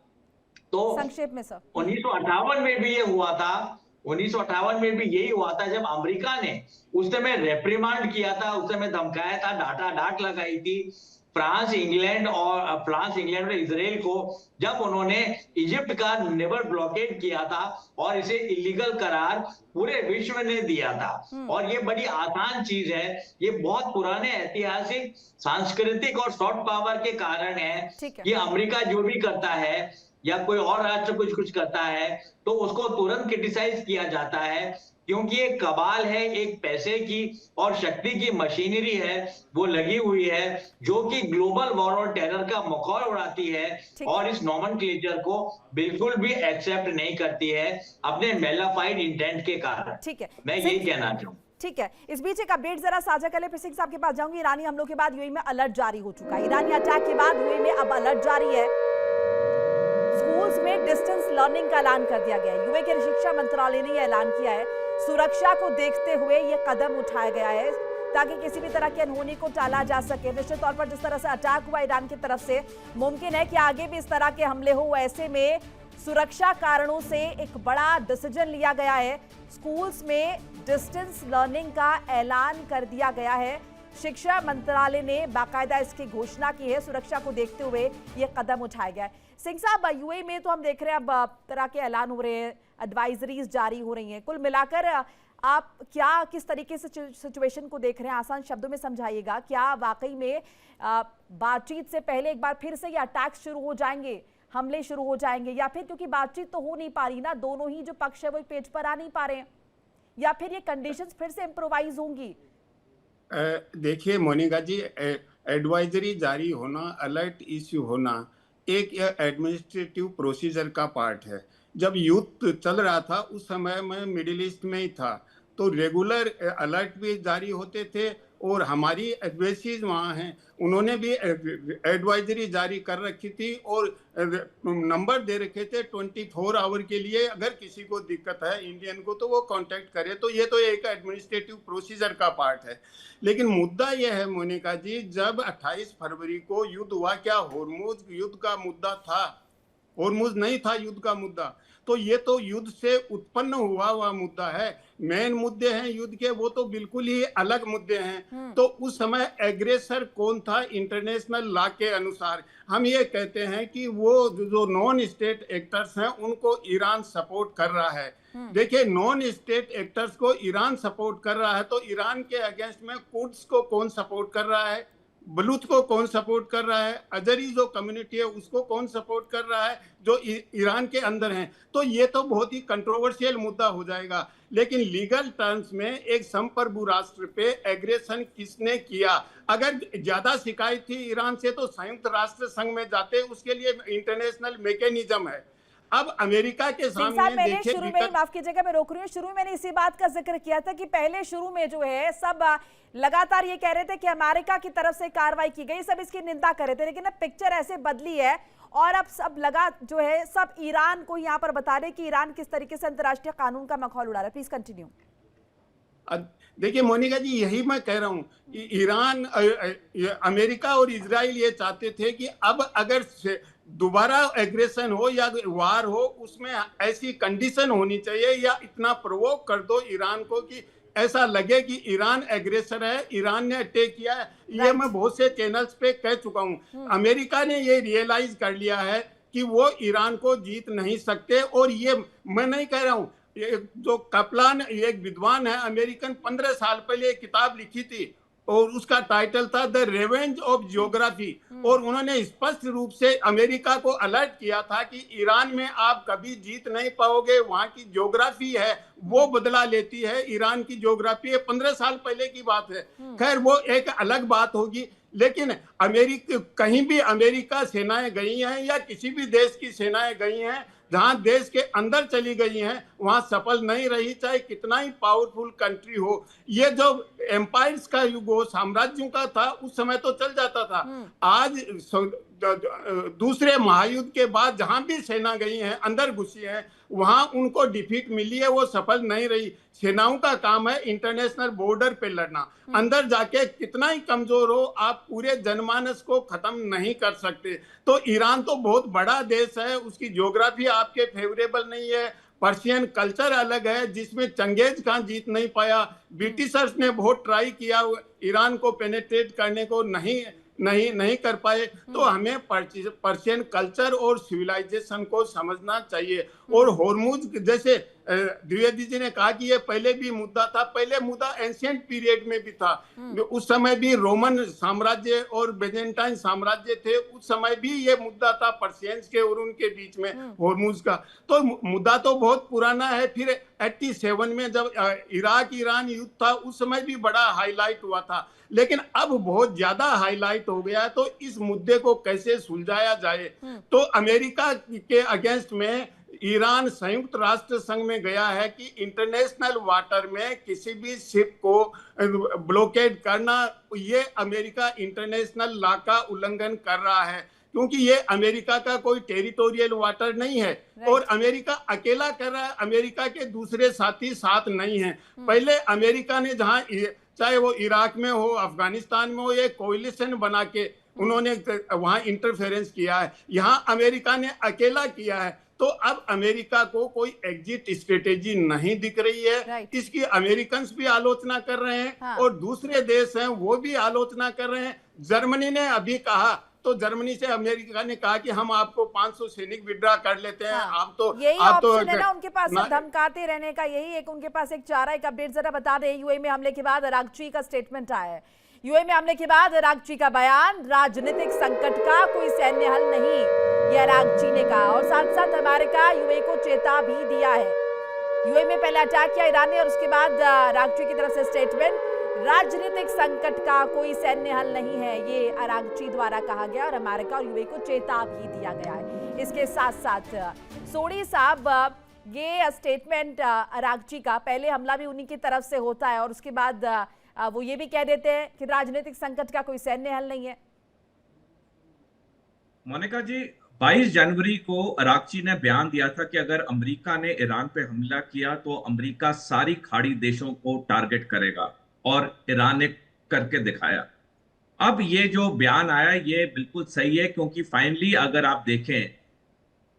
D: तो
A: संक्षेप में सर,
D: 1958 में भी ये हुआ था, 1958 में भी यही हुआ था, जब अमेरिका ने उस समय रेप्रिमांड किया था, उस समय धमकाया था, डांट लगाई थी फ्रांस, इंग्लैंड और इजराइल को, जब उन्होंने इजिप्ट का नेवल ब्लॉकेड किया था और इसे इलीगल करार पूरे विश्व ने दिया था। और ये बड़ी आसान चीज है, ये बहुत पुराने ऐतिहासिक, सांस्कृतिक और सॉफ्ट पावर के कारण है कि अमेरिका जो भी करता है या कोई और राष्ट्र कुछ करता है तो उसको तुरंत क्रिटिसाइज किया जाता है, क्योंकि एक कबाल है, एक पैसे की और शक्ति की मशीनरी है, वो लगी हुई है, जो कि ग्लोबल वॉर और टेरर का मखौल उड़ाती है और इस नॉमेनक्लेचर को बिल्कुल भी एक्सेप्ट नहीं करती है अपने मेलाफाइड इंटेंट के कारण।
A: ठीक है,
D: मैं यही कहना चाहूँ।
A: ठीक है, इस बीच एक अपडेट जरा साझा कर ले। फिर सिंह साहब के पास जाऊंगी। ईरानी हमलों के बाद यूएई में अलर्ट जारी हो चुका है। ईरानी अटैक के बाद यूएई में अब अलर्ट जारी है। स्कूल्स में डिस्टेंस लर्निंग का ऐलान कर दिया गया है। यूए के शिक्षा मंत्रालय ने यह ऐलान किया है। सुरक्षा को देखते हुए यह कदम उठाया गया है ताकि किसी भी तरह के अनहोनी को टाला जा सके। निश्चित तौर पर जिस तरह से अटैक हुआ ईरान की तरफ से, मुमकिन है कि आगे भी इस तरह के हमले हो। ऐसे में सुरक्षा कारणों से एक बड़ा डिसीजन लिया गया है। स्कूल्स में डिस्टेंस लर्निंग का ऐलान कर दिया गया है। शिक्षा मंत्रालय ने बाकायदा इसकी घोषणा की है। सुरक्षा को देखते हुए यह कदम उठाया गया है। सिंह साहब, यूएई में तो हम देख रहे हैं अब तरह के ऐलान हो रहे हैं, एडवाइजरीज जारी हो रही हैं। कुल मिलाकर आप क्या किस तरीके से सिचुएशन को देख रहे हैं? आसान शब्दों में समझाइएगा। क्या वाकई में बातचीत से पहले एक बार फिर से ये अटैक शुरू हो जाएंगे, हमले शुरू हो जाएंगे, या फिर क्योंकि बातचीत तो हो नहीं पा रही ना, दोनों ही जो पक्ष है वो पेज पर आ नहीं पा रहे हैं, या फिर ये कंडीशंस फिर से इम्प्रोवाइज होंगी?
E: देखिए मोनिका जी, एडवाइजरी जारी होना, अलर्ट इश्यू होना एक एडमिनिस्ट्रेटिव प्रोसीजर का पार्ट है। जब युद्ध चल रहा था उस समय मैं मिडिल ईस्ट में ही था, तो रेगुलर अलर्ट भी जारी होते थे और हमारी एडवाइजरीज वहाँ हैं, उन्होंने भी एडवाइजरी जारी कर रखी थी और नंबर दे रखे थे 24 आवर के लिए। अगर किसी को दिक्कत है इंडियन को तो वो कांटेक्ट करे। तो ये तो एक एडमिनिस्ट्रेटिव प्रोसीजर का पार्ट है। लेकिन मुद्दा यह है मोनिका जी, जब 28 फरवरी को युद्ध हुआ, क्या होर्मुज युद्ध का मुद्दा था? होर्मुज नहीं था युद्ध का मुद्दा। तो ये तो युद्ध से उत्पन्न हुआ मुद्दा है। मेन मुद्दे हैं युद्ध के, वो तो बिल्कुल ही अलग मुद्दे हैं। तो उस समय एग्रेसर कौन था? इंटरनेशनल लॉ के अनुसार हम ये कहते हैं कि वो जो नॉन स्टेट एक्टर्स हैं उनको ईरान सपोर्ट कर रहा है। देखिए, नॉन स्टेट एक्टर्स को ईरान सपोर्ट कर रहा है, तो ईरान के अगेंस्ट में कुर्द्स को कौन सपोर्ट कर रहा है? बलूच को कौन सपोर्ट कर रहा है? अजरी जो कम्युनिटी है उसको कौन सपोर्ट कर रहा है, जो ईरान के अंदर हैं? तो ये तो बहुत ही कंट्रोवर्शियल मुद्दा हो जाएगा। लेकिन लीगल टर्म्स में एक संप्रभु राष्ट्र पे एग्रेशन किसने किया? अगर ज्यादा शिकायत थी ईरान से तो संयुक्त राष्ट्र संघ में जाते, उसके लिए इंटरनेशनल मैकेनिज्म है। अब अमेरिका के सामने देखिए,
A: शुरू में, माफ कीजिएगा मैं रोक रही हूँ, शुरू में मैंने इसी बात का जिक्र किया था कि पहले शुरू में जो है सब लगातार ये कह रहे थे कि अमेरिका की तरफ से कार्रवाई की गई, सब इसकी निंदा कर रहे थे। लेकिन अब पिक्चर ऐसे बदली है और अब सब लगा जो है सब ईरान को यहाँ पर बता रहे कि ईरान किस तरीके से अंतर्राष्ट्रीय कानून का मखौल उड़ा रहा है। Please continue.
E: देखिए मोनिका जी, यही मैं कह रहा हूँ, ईरान, अमेरिका और इजराइल ये चाहते थे कि अब अगर दोबारा एग्रेशन हो या वार हो, उसमें ऐसी कंडीशन होनी चाहिए या इतना प्रोवोक कर दो ईरान को कि ऐसा लगे कि ईरान एग्रेसर है, ईरान ने अटैक किया है। ये मैं बहुत से चैनल्स पे कह चुका हूँ। अमेरिका ने ये रियलाइज कर लिया है कि वो ईरान को जीत नहीं सकते। और ये मैं नहीं कह रहा हूँ, जो कपलान एक विद्वान है अमेरिकन, 15 साल पहले एक किताब लिखी थी और उसका टाइटल था द रिवेंज ऑफ जियोग्राफी। और उन्होंने स्पष्ट रूप से अमेरिका को अलर्ट किया था कि ईरान में आप कभी जीत नहीं पाओगे, वहां की ज्योग्राफी है वो बदला लेती है, ईरान की ज्योग्राफी है। 15 साल पहले की बात है। खैर वो एक अलग बात होगी। लेकिन अमेरिका, कहीं भी अमेरिका सेनाएं गई हैं या किसी भी देश की सेनाएं गई हैं, जहां देश के अंदर चली गई हैं वहां सफल नहीं रही, चाहे कितना ही पावरफुल कंट्री हो। ये जो एम्पायर्स का युग हो, साम्राज्यों का था, उस समय तो चल जाता था। आज दूसरे महायुद्ध के बाद जहां भी सेना गई हैं, अंदर घुसी हैं, वहां उनको डिफीट मिली है, वो सफल नहीं रही। सेनाओं का काम है इंटरनेशनल बॉर्डर पे लड़ना। अंदर जाके कितना ही कमजोर हो, आप पूरे जनमानस को खत्म नहीं कर सकते। तो ईरान तो बहुत बड़ा देश है, उसकी ज्योग्राफी आपके फेवरेबल नहीं है। पर्शियन कल्चर अलग है जिसमें चंगेज खान जीत नहीं पाया। ब्रिटिशर्स ने बहुत ट्राई किया ईरान को पेनेट्रेट करने को, नहीं कर पाए। तो हमें पर्शियन कल्चर और सिविलाइजेशन को समझना चाहिए। और होर्मुज, जैसे द्विवेदी जी ने कहा कि ये पहले भी मुद्दा था, पहले मुद्दा एंशिएंट पीरियड में भी था। उस समय भी रोमन साम्राज्य और बेजेंटाइन साम्राज्य थे, उस समय भी ये मुद्दा था पर्शियंस के और उनके बीच में होर्मुज का। तो मुद्दा तो बहुत पुराना है। फिर 87 में जब इराक ईरान युद्ध था, उस समय भी बड़ा हाईलाइट हुआ था। लेकिन अब बहुत ज्यादा हाईलाइट हो गया है। तो इस मुद्दे को कैसे सुलझाया जाए? तो अमेरिका के अगेंस्ट में ईरान संयुक्त राष्ट्र संघ में गया है कि इंटरनेशनल वाटर में किसी भी शिप को ब्लॉकेड करना, ये अमेरिका इंटरनेशनल लॉ का उल्लंघन कर रहा है। क्योंकि ये अमेरिका का कोई टेरिटोरियल वाटर नहीं है और अमेरिका अकेला कर रहा है, अमेरिका के दूसरे साथी साथ नहीं है। पहले अमेरिका ने जहां चाहे वो इराक में हो, अफगानिस्तान में हो, ये कोalition बना के उन्होंने वहां इंटरफेरेंस किया है। यहाँ अमेरिका ने अकेला किया है, तो अब अमेरिका को कोई एग्जिट स्ट्रेटेजी नहीं दिख रही है। इसकी अमेरिकन्स भी आलोचना कर रहे हैं और दूसरे देश हैं वो भी आलोचना कर रहे हैं। जर्मनी ने अभी कहा, तो जर्मनी से अमेरिका ने कहा कि हम आपको 500 सैनिक विड्रॉ कर लेते हैं। आप तो
A: यही ऑप्शन है ना उनके पास, धमकाते रहने का, यही एक उनके पास एक चारा। एक अपडेट जरा बता दें, यूएई में हमले के बाद अरागची का स्टेटमेंट आया है। यूएई में हमले के बाद अरागची का बयान, राजनीतिक संकट का कोई सैन्य हल नहीं, यह अरागची ने कहा। और साथ साथ अमेरिका यूएई को चेता भी दिया है। यूएई में पहले अटैक किया ईरान ने और उसके बाद अरागची की तरफ से स्टेटमेंट, राजनीतिक संकट का कोई सैन्य हल नहीं है, ये अरागची द्वारा कहा गया और अमेरिका और यूएई को चेता भी दिया गया है। इसके साथ साथ सोडी साहब, ये स्टेटमेंट अरागची का, पहले हमला भी उन्हीं की तरफ से होता है और उसके बाद वो ये भी कह देते हैं कि राजनीतिक संकट का कोई सैन्य हल नहीं है।
B: मोनिका जी, 22 जनवरी को अरागची ने बयान दिया था कि अगर अमेरिका ने ईरान पे हमला किया तो अमेरिका सारी खाड़ी देशों को टारगेट करेगा, और ईरान ने करके दिखाया। अब ये जो बयान आया ये बिल्कुल सही है, क्योंकि फाइनली अगर आप देखें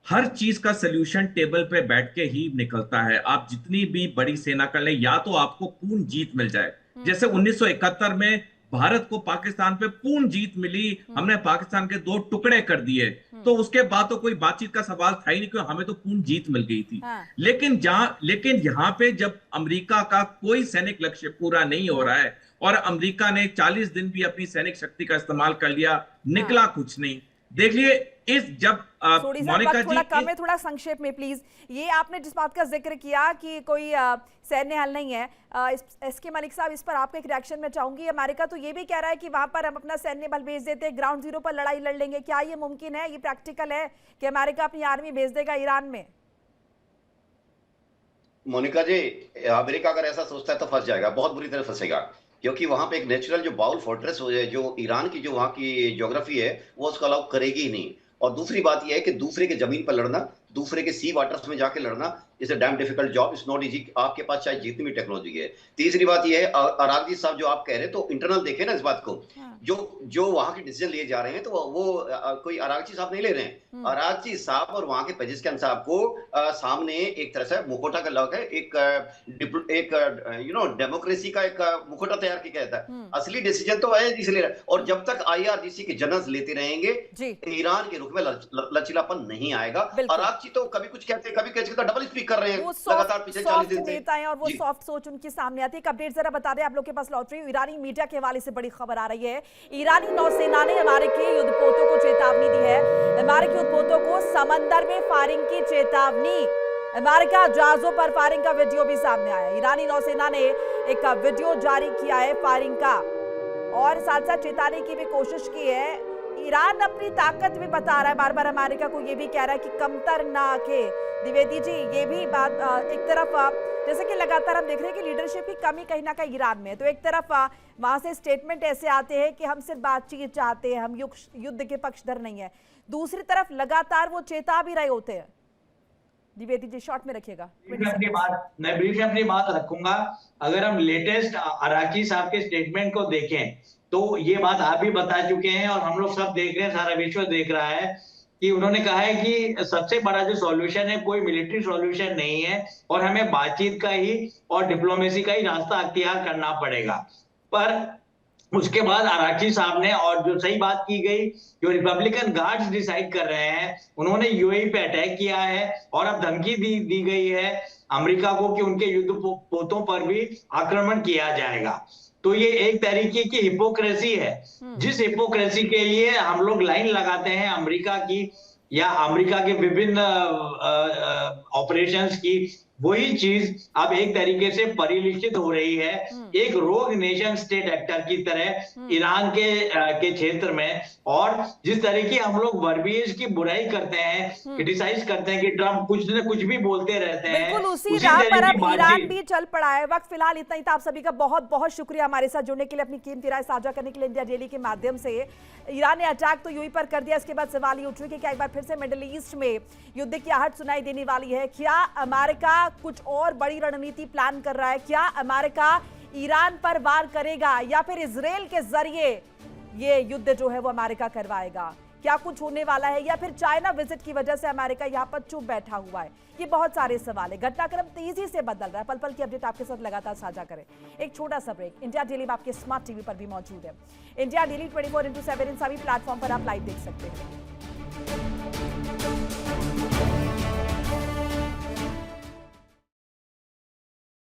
B: हर चीज का सलूशन टेबल पे बैठ के ही निकलता है। आप जितनी भी बड़ी सेना कर ले, या तो आपको पूर्ण जीत मिल जाए, जैसे 1971 में भारत को पाकिस्तान पे पूर्ण जीत मिली, हमने पाकिस्तान के 2 टुकड़े कर दिए, तो उसके बाद तो कोई बातचीत का सवाल था ही नहीं, क्योंकि हमें तो पूर्ण जीत मिल गई थी। लेकिन यहाँ पे जब अमेरिका का कोई सैनिक लक्ष्य पूरा नहीं हो रहा है और अमेरिका ने 40 दिन भी अपनी सैनिक शक्ति का इस्तेमाल कर लिया, निकला कुछ नहीं। देख लिए इस जब मोनिका जी
A: थोड़ा संक्षेप में प्लीज, ये आपने जिस बात का जिक्र किया कि कोई सैन्य हल नहीं है, एसके मलिक साहब, इस पर आपका एक रिएक्शन मैं चाहूंगी। अमेरिका तो ये भी कह रहा है कि वहां पर हम अपना सैन्य बल भेज देते हैं, ग्राउंड जीरो पर लड़ाई लड़ लेंगे। क्या ये मुमकिन है, ये प्रैक्टिकल है कि अमेरिका अपनी आर्मी भेज देगा ईरान में?
C: मोनिका जी, अमेरिका अगर ऐसा सोचता है तो फंस जाएगा, बहुत बुरी तरह फंसेगा, क्योंकि वहां पे एक नेचुरल जो बाउल फोर्ट्रेस हो जाए, जो ईरान की जो वहां की ज्योग्राफी है, वो उसको अलाउ करेगी ही नहीं। और दूसरी बात यह है कि दूसरे के जमीन पर लड़ना, दूसरे के सी वाटर्स में जाके लड़ना, is a dam difficult job, is not easy. आपके पास चाहे जितनी भी टेक्नोलॉजी है। तीसरी बात यह है, अरागची साहब जो आप कह रहे हैं, तो इंटरनल देखे ना इस बात को, जो वहां के डिसीजन लिए जा रहे हैं, तो वो कोई अरागची साहब नहीं ले रहे हैं। अरागची साहब और वहां के पेजिस्कियान साहब को सामने एक तरह से मुखौटा का लग है, एक डेमोक्रेसी का एक मुखौटा तैयार किया गया था। असली डिसीजन तो है इसलिए, और जब तक IRGC के जनरल्स लेते रहेंगे, ईरान के रुख में लचीलापन नहीं आएगा। अरागची तो कभी कुछ कहते हैं, कभी कहते डबल स्पीक कर रहे हैं लगातार पिछले 40 दिन से
A: नेता हैं और वो सॉफ्ट सोच उनकी सामने आती है। एक अपडेट जरा बता दें, आप लोग के पास लौट रही हूं। ईरानी मीडिया के हवाले से बड़ी खबर आ रही है। ईरानी नौसेना ने अमेरिकी युद्धपोतों को चेतावनी दी है। अमेरिकी युद्धपोतों को समंदर में फायरिंग की चेतावनी। अमेरिका जहाजों पर फायरिंग का वीडियो भी सामने आया। ईरानी नौसेना ने एक वीडियो जारी किया है फायरिंग का, और साथ साथ चेताने की भी कोशिश की है। ईरान अपनी ताकत भी बता रहा है, बार बार अमेरिका को ये भी कह रहा है कि कमतर ना आके। द्विवेदी जी, ये भी बात एक तरफ जैसे कि लगातार हम देख रहे हैं कि लीडरशिप की कमी कहीं ना कहीं ईरान में, तो एक तरफ वहां से स्टेटमेंट ऐसे आते हैं कि हम सिर्फ बातचीत चाहते हैं, हम युद्ध के पक्षधर नहीं है। दूसरी तरफ लगातार वो चेता भी रहे होते हैं। द्विवेदी जी, शॉर्ट में रखिएगा।
D: मैं ब्रीफ अपनी बात रखूंगा। अगर हम लेटेस्ट अरागची साहब के स्टेटमेंट को देखें तो ये बात आप भी बता चुके हैं और हम लोग सब देख रहे हैं, सारा विश्व देख रहा है कि उन्होंने कहा है कि सबसे बड़ा जो सॉल्यूशन है कोई मिलिट्री सॉल्यूशन नहीं है और हमें बातचीत का ही और डिप्लोमेसी का ही रास्ता अख्तियार करना पड़ेगा। पर उसके बाद अरागची साहब ने, और जो सही बात की गई, जो रिपब्लिकन गार्ड्स डिसाइड कर रहे हैं, उन्होंने यूएई पे अटैक किया है और अब धमकी दी गई है अमेरिका को कि उनके युद्ध पोतों पर भी आक्रमण किया जाएगा। तो ये एक तरीके की हिपोक्रेसी है, जिस हिपोक्रेसी के लिए हम लोग लाइन लगाते हैं अमेरिका की या अमेरिका के विभिन्न ऑपरेशंस की, वही चीज अब एक तरीके से परिलक्षित हो रही है एक रोग नेशन स्टेट एक्टर की तरह ईरान के क्षेत्र में। और जिस तरीके हम लोग वर्बिएज की बुराई करते हैं, क्रिटिसाइज करते हैं कि ट्रम्प कुछ न कुछ भी बोलते रहते हैं,
A: बिल्कुल उसी
D: उसी
A: राह
D: तरह
A: पर
D: की
A: अब ईरान
D: बातचीत।
A: भी चल पड़ा है। वक्त फिलहाल इतना ही था। आप सभी का बहुत बहुत शुक्रिया हमारे साथ जुड़ने के लिए, अपनी कीमती राय साझा करने के लिए इंडिया डेली के माध्यम से। ईरान ने अटैक तो यूएई पर कर दिया, इसके बाद सवाल ये उठ रहे कि क्या एक बार फिर से मिडिल ईस्ट में युद्ध की आहट सुनाई देने वाली है? क्या अमेरिका कुछ और बड़ी रणनीति प्लान कर रहा है? क्या अमेरिका ईरान पर वार करेगा या फिर इजराइल के जरिए ये युद्ध जो है वो अमेरिका करवाएगा? क्या कुछ होने वाला है या फिर चाइना विजिट की वजह से अमेरिका यहां पर चुप बैठा हुआ है? ये बहुत सारे सवाल है। घटनाक्रम तेजी से बदल रहा है। पल पल की अपडेट आपके साथ लगातार साझा करें। एक छोटा सा ब्रेक। इंडिया डेली में आपके स्मार्ट टीवी पर भी मौजूद है। इंडिया डेली 24/7 इन सभी प्लेटफॉर्म पर आप लाइव देख सकते हैं।